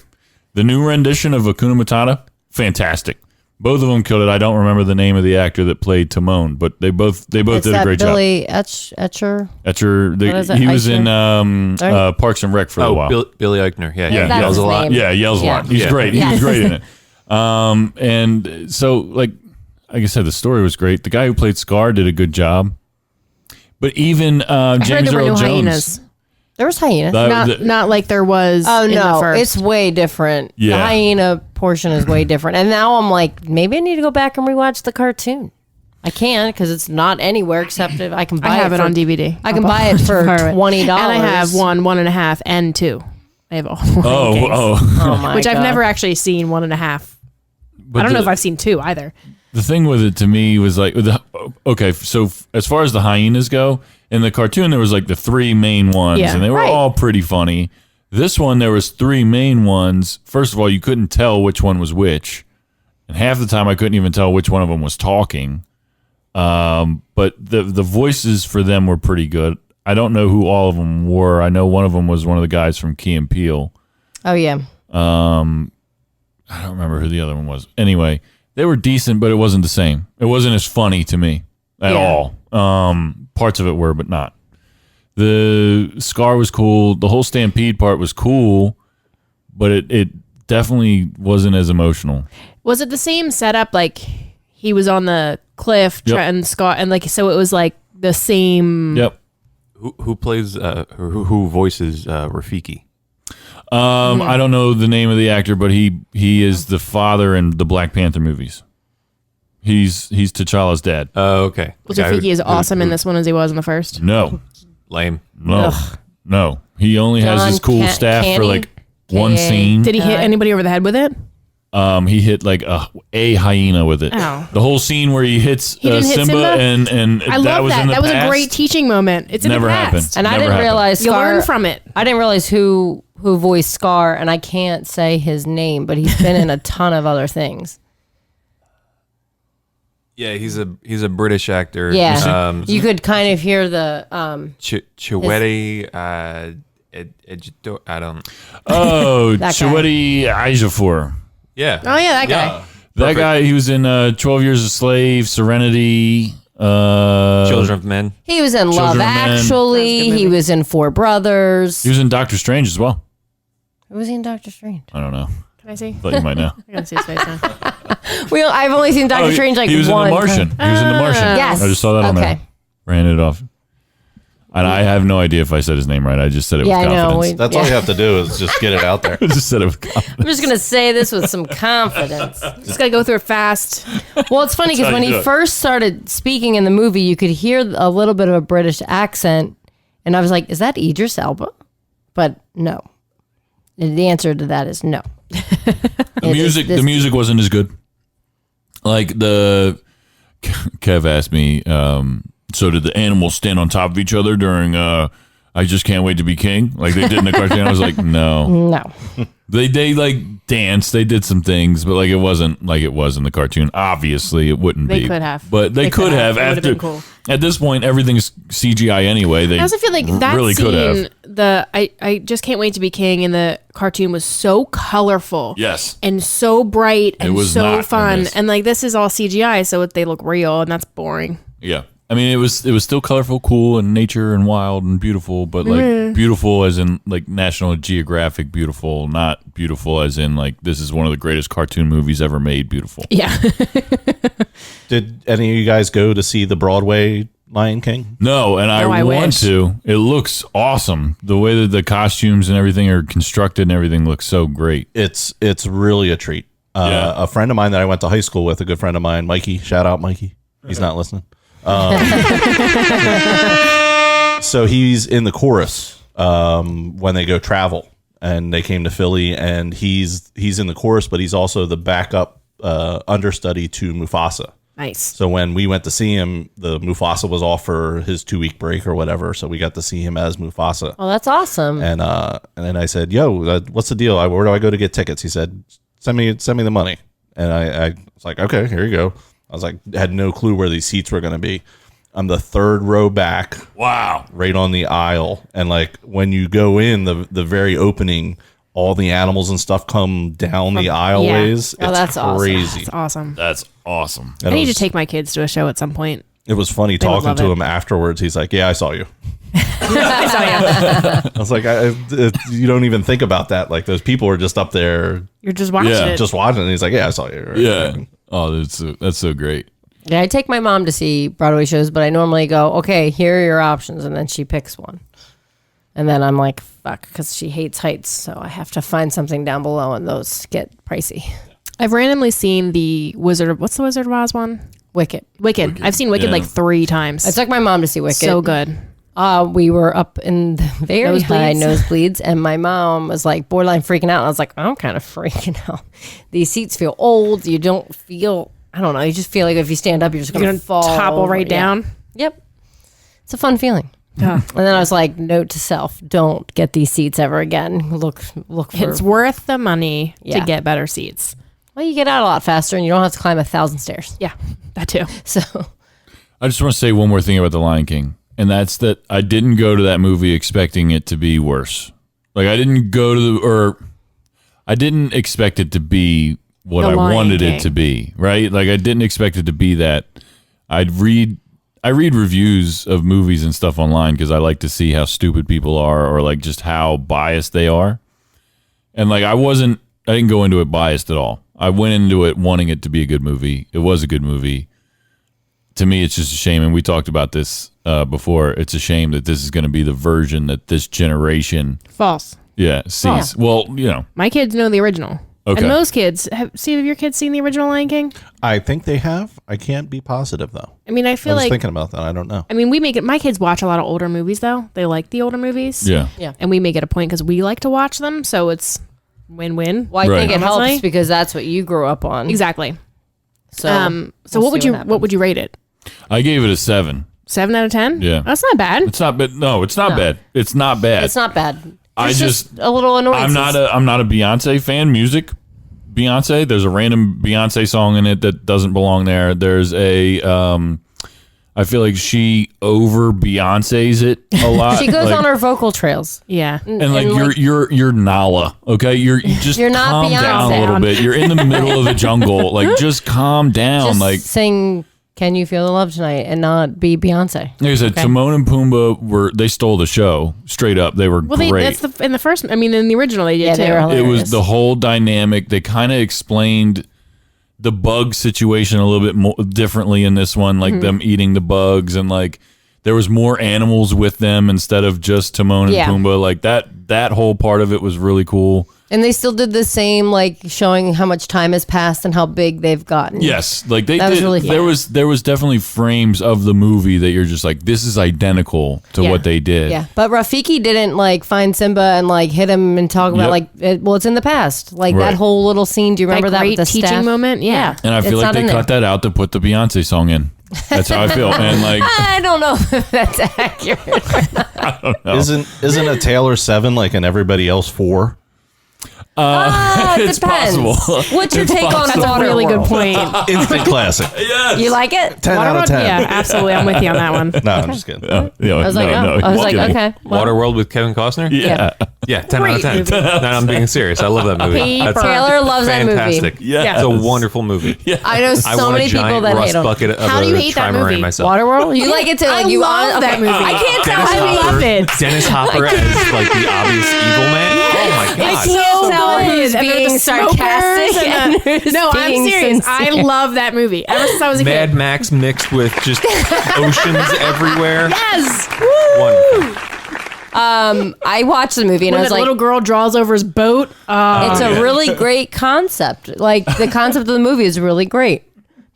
The new rendition of Hakuna Matata, fantastic. Both of them killed it. I don't remember the name of the actor that played Timon, but they both It's did a that great Billy Etcher. job. What is it, He was in Eichner? Parks and Rec for a while. Billy Eichner. Yeah, Yeah, That's yells his a lot. name. Yeah, yells a Yeah. lot. He's Yeah. great. He was great in it. And so like like I said, the story was great. The guy who played Scar did a good job. But even James Earl Jones. Hyenas. There was hyenas. Not like there was. Oh in the no, first. it's way different. Yeah. The hyena portion is way different. And now I'm like, maybe I need to go back and rewatch the cartoon. I can because it's not anywhere except if I can buy it. I have it on DVD. I can buy it for $20. And I have 1, 1.5, and 2. I have all. Oh my Which God. I've never actually seen 1.5. But I don't know if I've seen 2 either. The thing with it to me was like, so as far as the hyenas go, in the cartoon there was like the 3 main ones, Yeah. and they were all pretty funny. This one there was 3 main ones. First of all, you couldn't tell which one was which, and half the time I couldn't even tell which one of them was talking. But the voices for them were pretty good. I don't know who all of them were. I know one of them was one of the guys from Key and Peele. Oh yeah. I don't remember who the other one was. Anyway, they were decent, but it wasn't the same. It wasn't as funny to me at all. Parts of it were, but not. The Scar was cool. The whole Stampede part was cool, but it definitely wasn't as emotional. Was it the same setup? Like he was on the cliff, and Scott, and like so it was like the same. Yep. Who plays who voices Rafiki? I don't know the name of the actor, but he is the father in the Black Panther movies. He's T'Challa's dad. Oh, okay. Was Rafiki as awesome in this one as he was in the first? No. Lame. No. Ugh. No. He only has John his cool staff for Canny? like one K.A. scene. Did he hit anybody over the head with it? He hit like a hyena with it. Oh. The whole scene where he hits didn't hit Simba, and I that love was that. in the That was past. a great teaching moment. It's Never in the happened. past. And I Never didn't happened. realize You Scar. learn from it. I didn't realize who voiced Scar, and I can't say his name, but he's been in a ton of other things. Yeah, he's a British actor. Yeah, you could kind of hear the Chiwetel. I don't. Oh, That guy. Chiwetel Ejiofor. Yeah. Oh yeah, that guy. That guy, he was in 12 Years a Slave, Serenity, Children of Men. He was in Love Children of Men. Actually. He was in Four Brothers. He was in Doctor Strange as well. Who was he in Doctor Strange? I don't know. Can I see? Thought you might know. I gotta see his face now. I've only seen Doctor Strange like he was one in The Martian. time. He was in The Martian. Yes. I just saw that on there. Okay. Ran it off. And I have no idea if I said his name right. I just said it Yeah, with I know. confidence. That's all you have to do is just get it out there. I just said it with confidence. I'm just gonna say this with some confidence. Just gotta go through it fast. Well, it's funny because how when you do he it. first started speaking in the movie, you could hear a little bit of a British accent, and I was like, "Is that Idris Elba?" But no. And the answer to that is no. The music wasn't as good. Like Kev asked me, so did the animals stand on top of each other during I Just Can't Wait to Be King? Like they did in the cartoon? I was like, no. No. They like danced, they did some things, but like it wasn't like it was in the cartoon. Obviously it wouldn't They be. could have. But they could have It would've after been cool. At this point everything's CGI anyway. They I also feel like that really scene, could have. I Just Can't Wait to Be King in the cartoon was so colorful. Yes. And so bright and was not so in fun. this. And like this is all CGI, so they look real, and that's boring. Yeah. I mean, it was still colorful, cool, and nature and wild and beautiful, but like beautiful as in like National Geographic beautiful, not beautiful as in like this is one of the greatest cartoon movies ever made beautiful. Yeah. Did any of you guys go to see the Broadway Lion King? No, and I want wish. to. It looks awesome. The way that the costumes and everything are constructed and everything looks so great. It's really a treat. Yeah. A friend of mine that I went to high school with, a good friend of mine, Mikey, shout out Mikey. He's not listening. So he's in the chorus when they go travel, and they came to Philly, and he's in the chorus, but he's also the backup understudy to Mufasa. Nice. So when we went to see him, the Mufasa was off for his 2-week break or whatever, so we got to see him as Mufasa. Oh, that's awesome. And then I said, "Yo, what's the deal? Where do I go to get tickets?" He said, "Send me the money." And I was like, "Okay, here you go." I was like, had no clue where these seats were going to be. I'm the third row back. Wow. Right on the aisle. And like when you go in, the very opening, all the animals and stuff come down the aisleways. Oh, that's awesome. crazy. That's awesome. That's awesome. And I need to was- take my kids to a show at some point. It was funny would talking love to it. him afterwards. He's like, "Yeah, I saw you." I saw you. I was like, "You don't even think about that. Like those people are just up there You're just watching Yeah, it. just watching." And he's like, "Yeah, I saw you." Yeah. Oh, that's so great. Yeah, I take my mom to see Broadway shows, but I normally go, okay, here are your options, and then she picks one. And then I'm like, fuck, because she hates heights, so I have to find something down below, and those get pricey. I've randomly seen the what's the Wizard of Oz one? Wicked. I've seen Wicked like 3 times. I took my mom to see Wicked. So good. We were up in the very high Nosebleeds. nosebleeds, and my mom was like borderline freaking out. I was like, I'm kind of freaking out. These seats feel old. You don't feel, I don't know. You just feel like if you stand up, you're just going to fall. Topple right Yeah. down. Yep. It's a fun feeling. And then I was like, note to self, don't get these seats ever again. Look for. It's worth the money Yeah. to get better seats. Well, you get out a lot faster, and you don't have to climb 1,000 stairs. Yeah, that too. So I just want to say one more thing about The Lion King, and that's that I didn't go to that movie expecting it to be worse. Like I didn't expect it to be what The I Lion wanted King. it to be, right? Like I didn't expect it to be that. I read reviews of movies and stuff online because I like to see how stupid people are or like just how biased they are. And like I didn't go into it biased at all. I went into it wanting it to be a good movie. It was a good movie. To me, it's just a shame, and we talked about this before. It's a shame that this is going to be the version that this generation, False. sees. Well, My kids know the original. Okay. And most kids, have your kids seen the original Lion King? I think they have. I can't be positive though. I mean, I I feel was like, thinking about that. I don't know. I mean, my kids watch a lot of older movies though. They like the older movies. yeah. And we make it a point because we like to watch them. So it's win-win. well, I Right. think it Honestly. helps because that's what you grew up on. Exactly. So, So we'll what see would you rate it? I gave it a 7. 7 out of 10? Yeah. That's not bad. It's not bad. No, it's not bad. It's not bad. It's not bad. I There's just a little annoying. I'm not a Beyonce fan. Music, Beyonce. There's a random Beyonce song in it that doesn't belong there. There's I feel like she over Beyonce's it a lot. She goes like, on her vocal trails. Yeah. and like you're Nala, okay? You're just You're not calm down a Beyonce. little bit. You're in the middle of the jungle. Like just calm down. Just like sing "Can You Feel the Love Tonight" and not be Beyonce. like I said, Timon and Pumbaa they stole the show straight up. They were Well, great. that's in the original they did Yeah, too. they were It hilarious. was the whole dynamic. They kind of explained the bug situation a little bit more differently in this one, like them eating the bugs, and like there was more animals with them instead of just Timon and Yeah. Pumbaa. Like that whole part of it was really cool. And they still did the same, like showing how much time has passed and how big they've gotten. Yes, like they That was did. really fun. There was definitely frames of the movie that you're just like, this is identical to Yeah. what they did. Yeah, but Rafiki didn't like find Simba and like hit him and talk about it's in the past. Like Right. that whole little scene. Do you remember that great with the teaching staff? moment? Yeah. And I feel It's like not they in cut there. that out to put the Beyonce song in. That's how I feel. And like, I don't know if that's accurate. Isn't A Taylor 7 like an everybody else 4? it's depends. possible. What's your It's take on possible. That's a really good Waterworld? point. Instant classic. Yes. You like it? 10 out of 10. Yeah, absolutely. I'm with you on that one. No, I'm just kidding. Yeah, I was like, I was like, okay. Well, Waterworld with Kevin Costner? Yeah. Yeah, 10 out of Great 10. No, I'm being serious. I love that movie. Paper. Taylor loves that fantastic. movie. Yeah. It's a wonderful movie. I know I so want many a people giant that rust hate on bucket of How do you hate that trimaran movie? myself. Waterworld. You like it too? Like I you love that movie. I can't tell. Dennis I Hopper, love it. Dennis Hopper as like the obvious evil man. Oh my I god! can't tell who's And they're being the smokers sarcastic and and who's No, I'm being serious. I sincere. love that movie. Ever since I was a Mad kid. Max mixed with just oceans everywhere. Yes. Wonderful. I watched the movie and When I was that like, little girl draws over his boat. it's a really great concept. Like the concept of the movie is really great,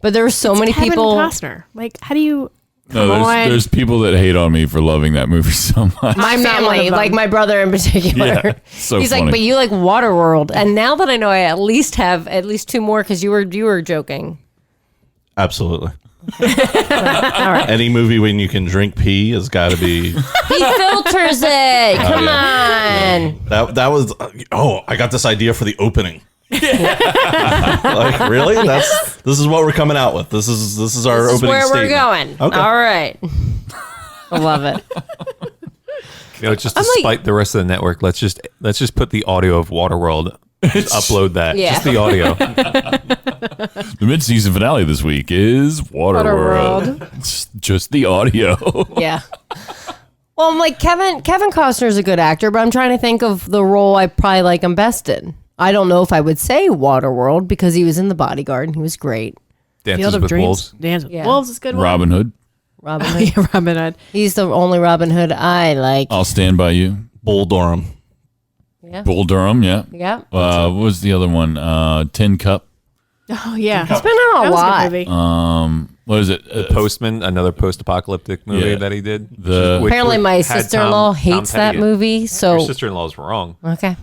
but there were so many Kevin people. Costner. Like, how do you? No, Come on. there's people that hate on me for loving that movie so much. My I'm not one family, of them. like my brother in particular, Yeah, so he's funny. like, but you like Waterworld, and now that I know, I at least have at least 2 more because you were joking. Absolutely. All right, Any movie when you can drink pee has got to be. he filters it. Come on. That was. I got this idea for the opening. Like really? This is what we're coming out with. This is our This is opening where statement. we're going. Okay. All right. I love it. You know, just to spite the rest of the network, let's just put the audio of Waterworld. Just upload that. Yeah. Just the audio. The mid-season finale this week is Waterworld. It's just the audio. Yeah. Well, I'm like Kevin Costner's a good actor, but I'm trying to think of the role I probably like him best in. I don't know if I would say Waterworld because he was in The Bodyguard and he was great. Dances Field of with Dreams. Wolves. Dance with Yeah. Wolves is a good one. Robin Hood. Robin Hood. Yeah, Robin Hood. He's the only Robin Hood I like. I'll stand by you. Bull Durham. Yeah. Bull Durham. Yeah. Yeah. What was the other one? Tin Cup. Oh yeah, It's been on that a was a lot. good movie. What is it? Postman, another post-apocalyptic movie Yeah. that he did. Apparently, my had sister-in-law Tom hates Petty that in it. movie. Your So sister-in-law's wrong. okay,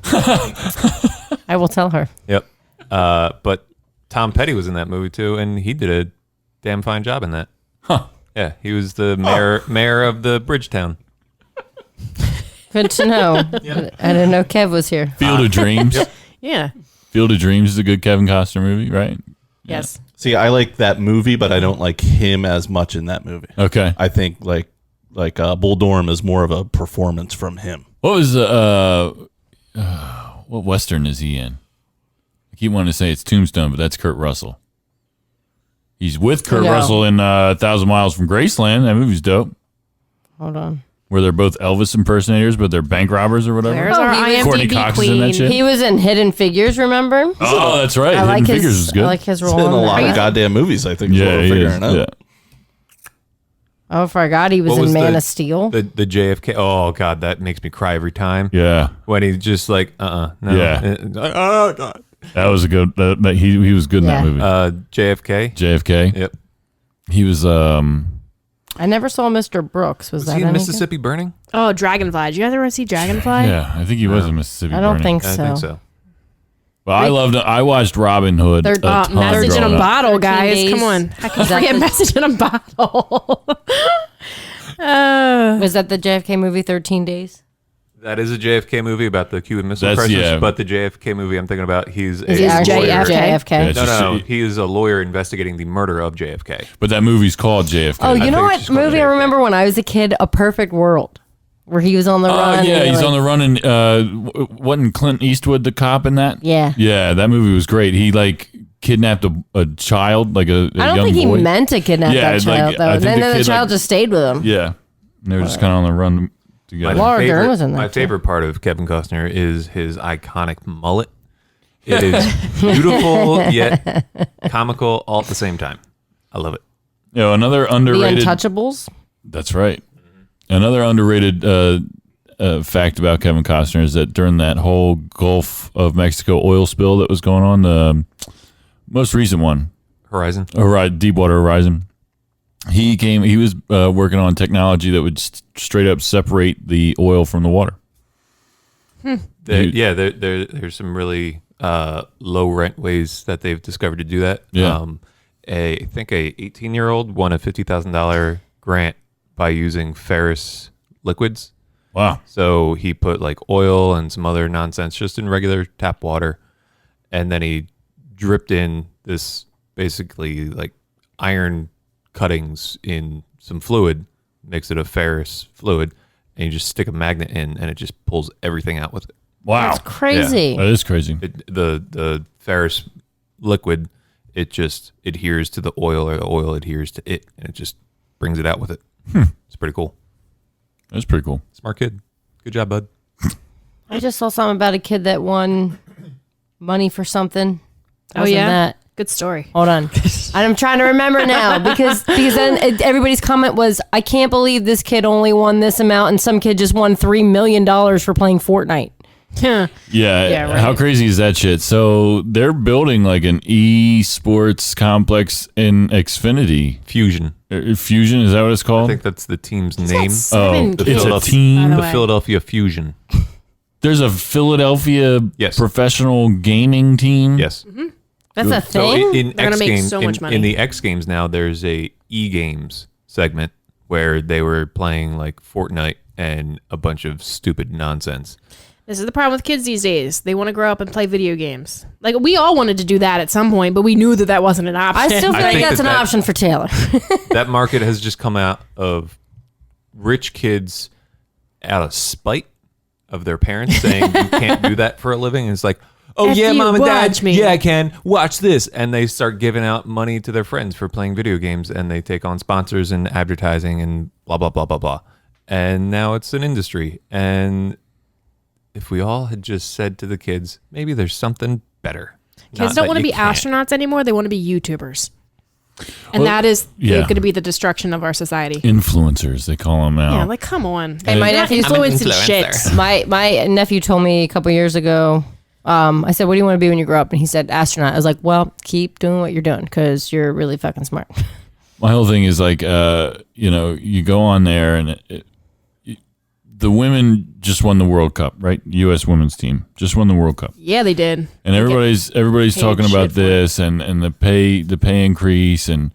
I will tell her. Yep. But Tom Petty was in that movie too, and he did a damn fine job in that. Huh. Yeah, he was the mayor of the Bridgetown. Good to know. I didn't know Kev was here. Field of Dreams. Yeah. Field of Dreams is a good Kevin Costner movie, right? Yes. See, I like that movie, but I don't like him as much in that movie. Okay. I think like Bull Durham is more of a performance from him. What was what Western is he in? I keep wanting to say it's Tombstone, but that's Kurt Russell. He's with Kurt No. Russell in 1,000 Miles from Graceland. That movie's dope. Hold on. Where they're both Elvis impersonators, but they're bank robbers or whatever. There's our he was- Courtney IMDb Cox is in that queen. shit? He was in Hidden Figures. Remember? Oh, that's right. I Hidden like Figures is his. good. I like his He's role. in a in lot that. of goddamn movies, I think. Is what yeah, we're he figuring is. out. Yeah. Oh, I forgot he was What in was Man of Steel. The JFK. Oh God, that makes me cry every time. Yeah. When he's just like, no. Yeah. Oh God. That was a good. He was good in that Yeah. movie. JFK. JFK. Yep. He was. I never saw Mr. Brooks. Was Was that he in any Mississippi Burning? Oh, Dragonfly. Did you ever see Dragonfly? Yeah, I think he was in Mississippi. good? I don't Burning. think I so. think so. But I loved it. I watched Robin Hood. Third- a ton Message in growing a up. bottle, 13 guys. days. Come on. I can Is that forget the- Message in a bottle. Was that the JFK movie 13 Days? That is a JFK movie about the Cuban Missile That's- Crisis. yeah. But the JFK movie I'm thinking about, he's Is a it actually lawyer. JFK? Yeah, it's No, just- no, he is a lawyer investigating the murder of JFK. But that movie's called JFK. Oh, you think know it's what just called movie I JFK. remember when I was a kid? A Perfect World, where he was on the Oh, run. yeah, and he's like- on the run, and wasn't Clint Eastwood the cop in that? Yeah. Yeah, that movie was great. He like kidnapped a child, like a I don't young think he boy. meant to kidnap Yeah, that like, child, I though. think Then the the kid, child like- just stayed with him. Yeah, and they were just kind of on the run together. Laura Dern was in that, My too. favorite part of Kevin Costner is his iconic mullet. It is beautiful yet comical all at the same time. I love it. You know, another The underrated. Untouchables. That's right. Another underrated fact about Kevin Costner is that during that whole Gulf of Mexico oil spill that was going on, the most recent one, Horizon. Deepwater Horizon, he was working on technology that would straight up separate the oil from the water. There's some really low rent ways that they've discovered to do that. Yeah. I think a 18-year-old won a $50,000 grant by using ferrous liquids. Wow. So he put like oil and some other nonsense just in regular tap water, and then he dripped in this basically like iron cuttings in some fluid, makes it a ferrous fluid, and you just stick a magnet in, and it just pulls everything out with it. Wow. That's crazy. That is crazy. The ferrous liquid, it just adheres to the oil, or the oil adheres to it, and it just brings it out with it. It's pretty cool. That's pretty cool. Smart kid. Good job, bud. I just saw something about a kid that won money for something. Oh, yeah? That. Good story. Hold on. I'm trying to remember now because then everybody's comment was, I can't believe this kid only won this amount and some kid just won $3 million for playing Fortnite. Yeah. Yeah, right. How crazy is that shit? So they're building like an esports complex in Xfinity. Fusion. Fusion, is that what it's I called? think that's the team's name. Seven it's kids, a by team. the The way. Philadelphia Fusion. There's a Philadelphia Yes. professional gaming team. Yes. That's a So thing? in They're X gonna make Games, so much money. in the X Games now, there's a e-games segment where they were playing like Fortnite and a bunch of stupid nonsense. This is the problem with kids these days. They want to grow up and play video games. Like, we all wanted to do that at some point, but we knew that wasn't an option. I still feel I like think that's an that- option for Taylor. That market has just come out of rich kids out of spite of their parents saying you can't do that for a living. And it's like, oh F yeah, you, mom and dad, watch me. yeah, I can. Watch this. And they start giving out money to their friends for playing video games, and they take on sponsors and advertising and blah, blah, blah, blah, blah. And now it's an industry. And if we all had just said to the kids, maybe there's something better. Kids don't want to be astronauts anymore. They want to be YouTubers. And that is yeah. going to be the destruction of our society. Influencers, they call them out. Yeah, like, come on. And my nephew's influencing shit. My nephew told me a couple years ago, I said, what do you want to be when you grow up? And he said, astronaut. I was like, well, keep doing what you're doing because you're really fucking smart. My whole thing is like, you go on there and the women just won the World Cup, right? U.S. women's team just won the World Cup. Yeah, they did. And everybody's talking about this and the pay increase and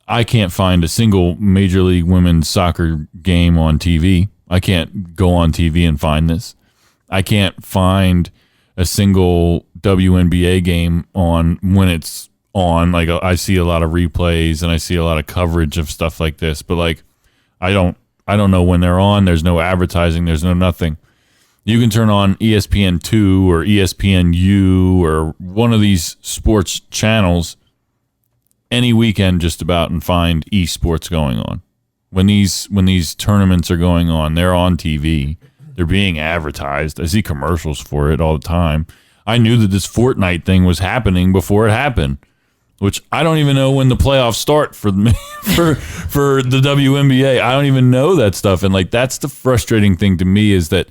I can't find a single Major League Women's Soccer game on TV. I can't go on TV and find this. I can't find a single WNBA game on when it's on. Like I see a lot of replays and I see a lot of coverage of stuff like this, but like I don't know when they're on. There's no advertising. There's no nothing. You can turn on ESPN2 or ESPNU or one of these sports channels any weekend just about and find esports going on. When these tournaments are going on, they're on TV. They're being advertised. I see commercials for it all the time. I knew that this Fortnite thing was happening before it happened, which I don't even know when the playoffs start for the WNBA. I don't even know that stuff. And like that's the frustrating thing to me is that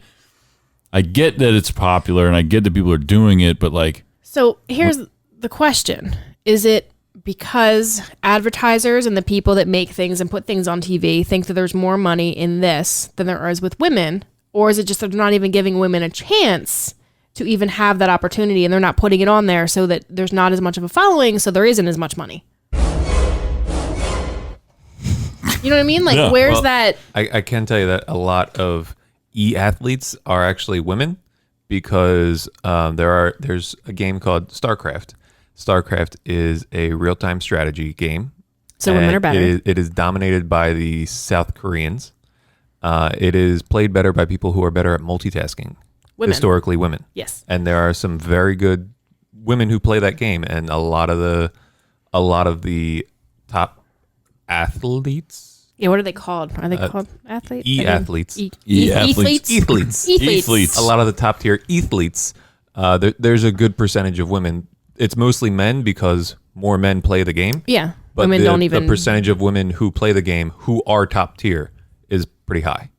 I get that it's popular and I get that people are doing it, but like so here's the question. Is it because advertisers and the people that make things and put things on TV think that there's more money in this than there is with women? Or is it just that they're not even giving women a chance to even have that opportunity and they're not putting it on there so that there's not as much of a following, so there isn't as much money? You know what I mean? Like, where's that? I can tell you that a lot of e-athletes are actually women because there's a game called StarCraft. StarCraft is a real-time strategy game. So women are better. It is dominated by the South Koreans. It is played better by people who are better at multitasking. Women. Historically, women. Yes. And there are some very good women who play that game, and a lot of the top athletes. Yeah, what are they called? Are they called athletes? E-athletes. E-athletes. A lot of the top tier athletes. There's a good percentage of women. It's mostly men because more men play the game. Yeah. But women don't even. The percentage of women who play the game who are top tier is pretty high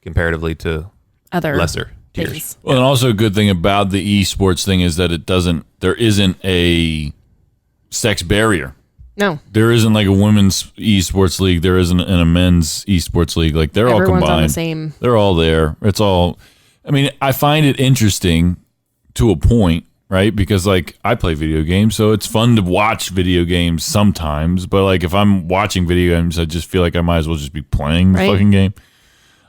comparatively to other lesser tiers. things. Well, and also a good thing about the esports thing is that there isn't a sex barrier. No. There isn't like a women's esports league. There isn't a men's esports league. Like they're all combined. On the same. They're all there. It's all, I mean, I find it interesting to a point, right? Because like I play video games, so it's fun to watch video games sometimes. But like if I'm watching video games, I just feel like I might as well just be playing the fucking game.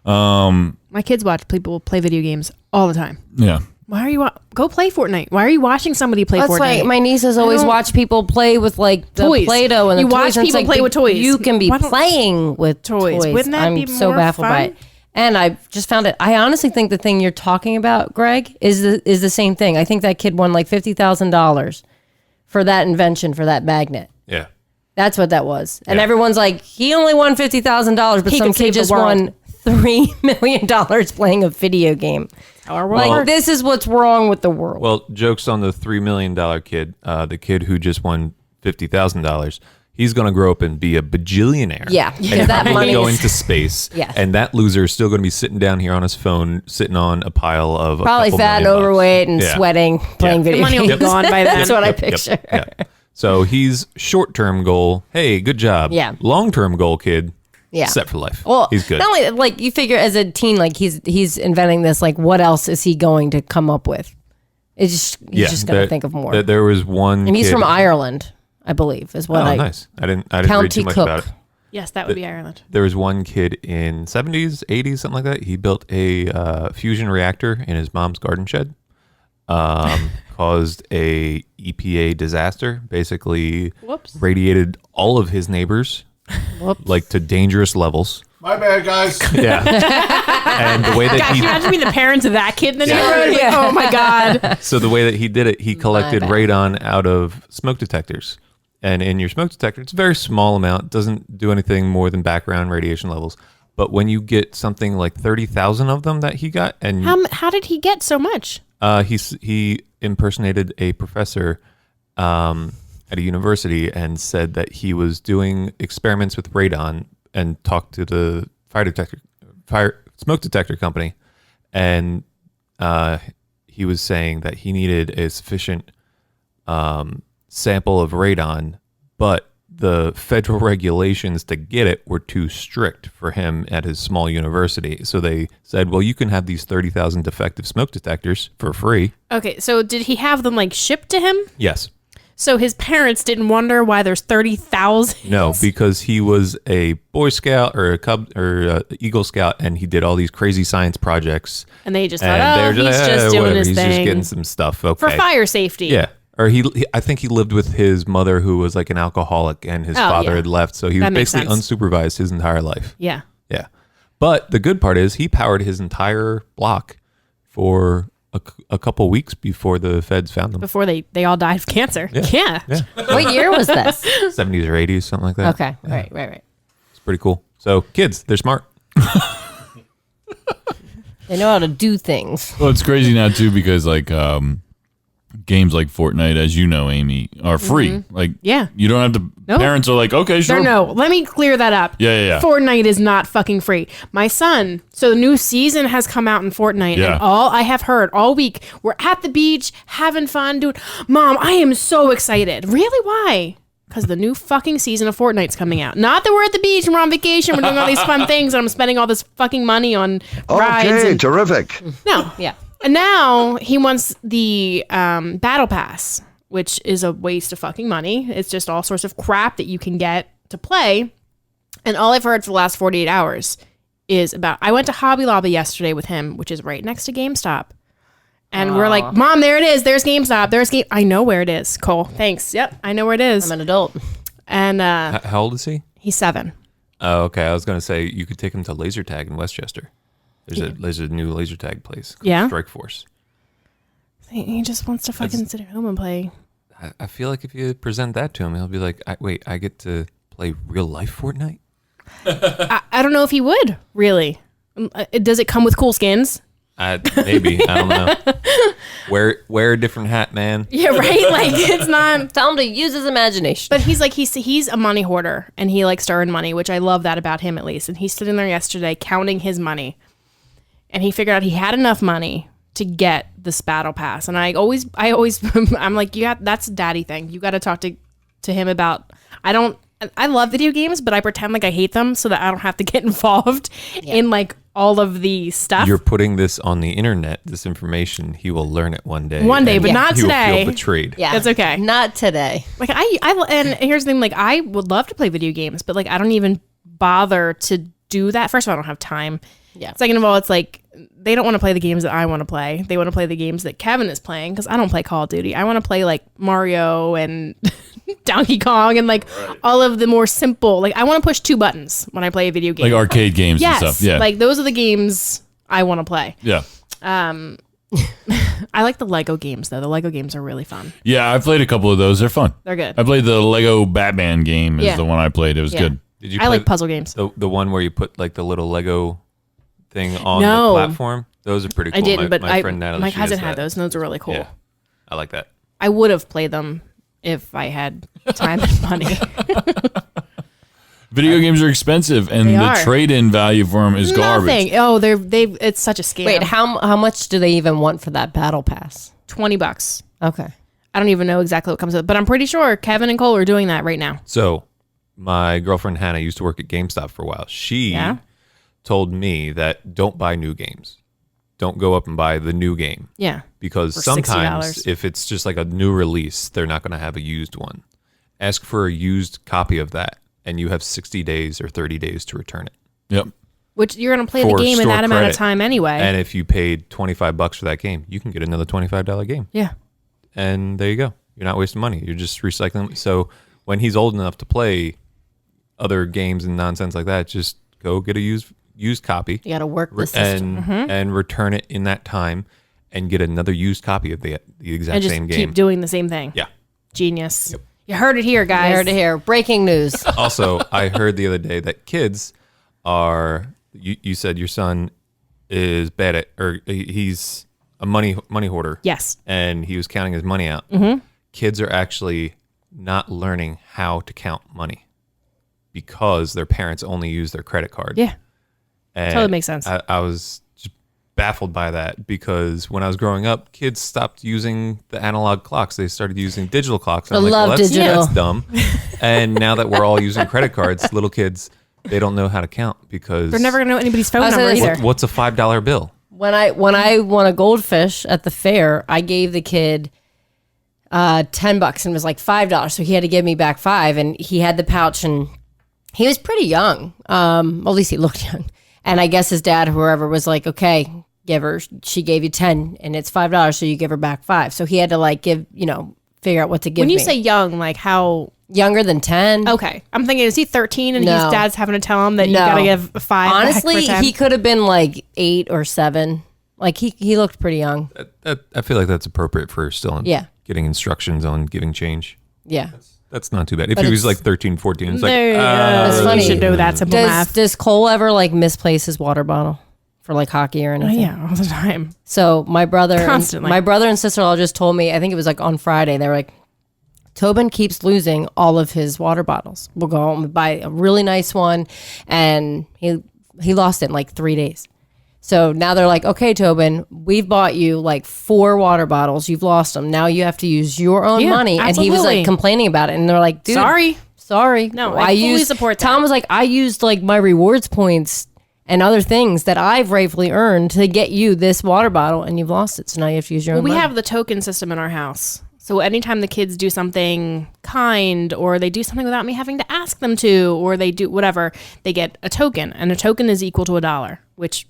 My kids watch people play video games all the time. Yeah. Why are you go play Fortnite? Why are you watching somebody play Fortnite? That's why my nieces always watch people play with like the Toys. Play-Doh and the You toys. watch people play with toys. You can be playing with toys. Wouldn't that I'm be so more baffled by fun? it. And I just found it. I honestly think the thing you're talking about, Greg, is the same thing. I think that kid won like $50,000 for that invention for that magnet. Yeah. That's what that was. And everyone's like, he only won $50,000, but He some could save kid the just world. won $3 million playing a video game. Our world. Like, this is what's wrong with the world. Well, jokes on the $3 million kid, the kid who just won $50,000. He's going to grow up and be a bajillionaire. Yeah, because and that probably money go is- into space. Yes. And that loser is still going to be sitting down here on his phone, sitting on a pile of Probably a couple fat and million bucks. overweight and Yeah. sweating, playing video money will games. be gone by then. That's what I Yep, picture. Yeah. So he's short-term goal. Hey, good job. Yeah. Long-term goal, kid. Yeah. Set for life. Well, he's good. Not only like you figure as a teen, like he's inventing this. Like, what else is he going to come up with? It's just he's just going to think of more. There was one, and he's kid- from Ireland, I believe, is what Oh, I. nice. I didn't read County too much Cook. about it. Yes, that would be Ireland. There was one kid in 70s, 80s, something like that. He built a fusion reactor in his mom's garden shed. Caused a EPA disaster. Basically, radiated all of his neighbors, like to dangerous levels. My bad, guys. Yeah. And the way that God, can you imagine being the parents of that kid in the neighborhood? Like, oh my God. So the way that he did it, he collected bad. radon out of smoke detectors. And in your smoke detector, it's a very small amount, doesn't do anything more than background radiation levels. But when you get something like 30,000 of them that he got, and How did he get so much? he impersonated a professor, and at a university and said that he was doing experiments with radon and talked to the smoke detector company, and he was saying that he needed a sufficient sample of radon, but the federal regulations to get it were too strict for him at his small university. So they said, well, you can have these 30,000 defective smoke detectors for free. Okay, so did he have them like shipped to him? Yes. So his parents didn't wonder why there's 30,000? No, because he was a Boy Scout or a Cub or a Eagle Scout, and he did all these crazy science projects. And they just And thought, they're he's just doing whatever. his He's thing. just getting some stuff. Okay. For fire safety. Yeah. Or I think he lived with his mother, who was like an alcoholic, and his father yeah. had left. So he was That makes basically sense. unsupervised his entire life. Yeah. Yeah. But the good part is he powered his entire block for a couple weeks before the feds found them. Before they all died of cancer. Yeah. What year was this? 70s or 80s, something like that. Okay. Right. It's pretty cool. So kids, they're smart. They know how to do things. Well, it's crazy now too because like games like Fortnite, as you know, Amy, are free. Like, Yeah. you don't have to. Nope. Parents are like, okay, sure. No, let me clear that up. Yeah. Fortnite is not fucking free. My son, so the new season has come out in Fortnite, Yeah. and all I have heard all week, we're at the beach, having fun, dude. Mom, I am so excited. Really? Why? Because the new fucking season of Fortnite's coming out. Not that we're at the beach and we're on vacation, we're doing all these fun things, and I'm spending all this fucking money on rides. Okay, And, terrific. no. Yeah. And now he wants the battle pass, which is a waste of fucking money. It's just all sorts of crap that you can get to play. And all I've heard for the last 48 hours is about, I went to Hobby Lobby yesterday with him, which is right next to GameStop. And we're like, Mom, there it is. There's GameStop. I know where it is. Cole, thanks. Yep, I know where it is. I'm an adult. And How old is he? he's 7. Oh, okay. I was going to say you could take him to laser tag in Westchester. There's a new laser tag place called Yeah? Strike Force. He just wants to fucking sit at home and play. I feel like if you present that to him, he'll be like, wait, I get to play real life Fortnite? I don't know if he would, really. Does it come with cool skins? Maybe. I don't know. Wear a different hat, man. Yeah, right? Like, it's not... Tell him to use his imagination. But he's like, he's a money hoarder, and he likes to earn money, which I love that about him, at least. And he's sitting there yesterday counting his money, and he figured out he had enough money to get this battle pass. And I always I'm like, that's a daddy thing. You got to talk to him about. I love video games, but I pretend like I hate them so that I don't have to get involved in like all of the stuff. You're putting this on the internet, this information. He will learn it one day. One day, and but not he will today. feel betrayed. Yeah. That's okay. Not today. Like and here's the thing, like I would love to play video games, but like I don't even bother to do that. First of all, I don't have time. Yeah. Second of all, it's like they don't want to play the games that I want to play. They want to play the games that Kevin is playing because I don't play Call of Duty. I want to play like Mario and Donkey Kong and like all of the more simple. Like I want to push 2 buttons when I play a video game. Like arcade games yes, and stuff. Yeah. like those are the games I want to play. yeah. I like the Lego games though. The Lego games are really fun. Yeah, I played a couple of those. They're fun. They're good. I played the Lego Batman game is Yeah. the one I played. It was Yeah. good. Did you I play like puzzle games. the one where you put like the little Lego thing on No. the platform? Those are pretty cool. I didn't, but my friend Natalie, my she cousin has had that. those, and those are really cool. Yeah. I like that. I would have played them if I had time and money. Video games are expensive, and They the are. trade-in value for them is garbage. Nothing. Oh, it's such a scam. Wait, how much do they even want for that battle pass? $20. Okay. I don't even know exactly what comes with it, but I'm pretty sure Kevin and Cole are doing that right now. So, my girlfriend Hannah used to work at GameStop for a while. She Yeah? told me that don't buy new games. Don't go up and buy the new game. Yeah. Because For sometimes $60. if it's just like a new release, they're not going to have a used one. Ask for a used copy of that, and you have 60 days or 30 days to return it. Yep. Which you're going to play the For game in store that amount of credit. time anyway. And if you paid $25 for that game, you can get another $25 game. yeah. And there you go. You're not wasting money. You're just recycling. So when he's old enough to play other games and nonsense like that, just go get a used copy You got to work the system. and return it in that time and get another used copy of the exact And just same game. keep doing the same thing. Yeah. Genius. You heard it here, guys. I heard it here. Breaking news. Also, I heard the other day that kids are. You said your son is bad at, or he's a money hoarder. Yes. And he was counting his money out. Mm-hmm. Kids are actually not learning how to count money because their parents only use their credit card. Yeah. And totally makes sense. I was just baffled by that because when I was growing up, kids stopped using the analog clocks. They started using digital clocks. And I'm like, well, that's dumb. And now that we're all using credit cards, little kids, they don't know how to count because they're never going to know anybody's phone number either. What's a $5 bill? When I won a goldfish at the fair, I gave the kid $10 and it was like $5. So he had to give me back $5, and he had the pouch, and he was pretty young. Well, at least he looked young. And I guess his dad, whoever, was like, okay, she gave you 10 and it's $5. So you give her back 5. So he had to like figure out what to give me. When you say young, like how... Younger than 10. Okay. I'm thinking, is he 13 and his dad's having to tell him that you No. got to give 5? Honestly, he could have been like 8 or 7. Like he looked pretty young. I feel like that's appropriate for still getting instructions on giving change. Yeah. That's not too bad. If he was like 13, 14, it's like, it's funny. You should know that simple math. Does Cole ever like misplace his water bottle for like hockey or anything? Yeah, all the time. So my brother Constantly. my brother and sister-in-law just told me, I think it was like on Friday, they were like, Tobin keeps losing all of his water bottles. We'll go home and buy a really nice one, and he lost it in like 3 days. So now they're like, okay, Tobin, we've bought you like 4 water bottles. You've lost them. Now you have to use your own money. Absolutely. And he was like complaining about it. And they're like, dude, sorry. No, I fully support that. Tom was like, I used like my rewards points and other things that I've rightfully earned to get you this water bottle, and you've lost it. So now you have to use your own money. We have the token system in our house. So anytime the kids do something kind, or they do something without me having to ask them to, or they do whatever, they get a token, and a token is equal to $1, which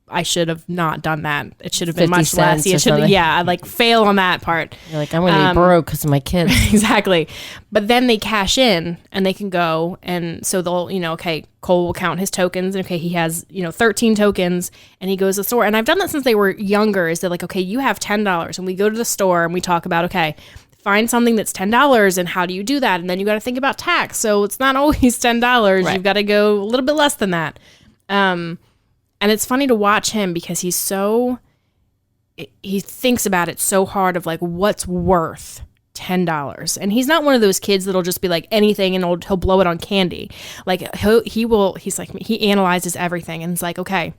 I should have not done that. It should have been much less. I like fail on that part. You're like, I'm going to be broke because of my kids. Exactly. But then they cash in and they can go. And so they'll, okay, Cole will count his tokens. And okay, he has, 13 tokens, and he goes to the store. And I've done that since they were younger, is they're like, okay, you have $10. And we go to the store and we talk about, okay, find something that's $10 and how do you do that? And then you got to think about tax. So it's not always $10. Right. You've got to go a little bit less than that. And it's funny to watch him because he thinks about it so hard of like what's worth $10. And he's not one of those kids that'll just be like anything and he'll blow it on candy. Like he's like, he analyzes everything and it's like, okay,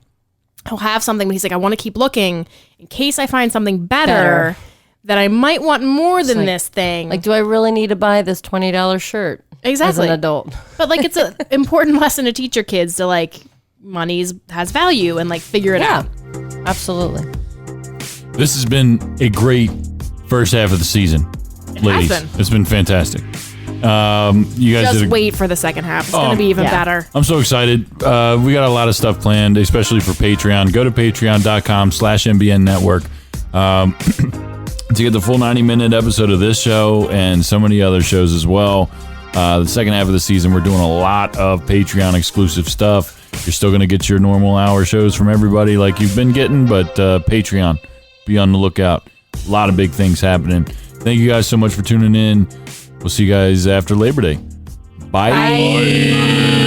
he'll have something, but he's like, I want to keep looking in case I find something better that I might want more than this thing. Like, do I really need to buy this $20 shirt? Exactly. As an adult. But like, it's an important lesson to teach your kids to like, money has value and like figure it out. Absolutely. This has been a great first half of the season, ladies. It's been fantastic. You guys just wait for the second half. It's going to be even better. I'm so excited. We got a lot of stuff planned, especially for Patreon. Go to patreon.com/MBN Network to get the full 90-minute episode of this show and so many other shows as well. The second half of the season, we're doing a lot of Patreon exclusive stuff. You're still going to get your normal hour shows from everybody like you've been getting, but Patreon, be on the lookout. A lot of big things happening. Thank you guys so much for tuning in. We'll see you guys after Labor Day. Bye.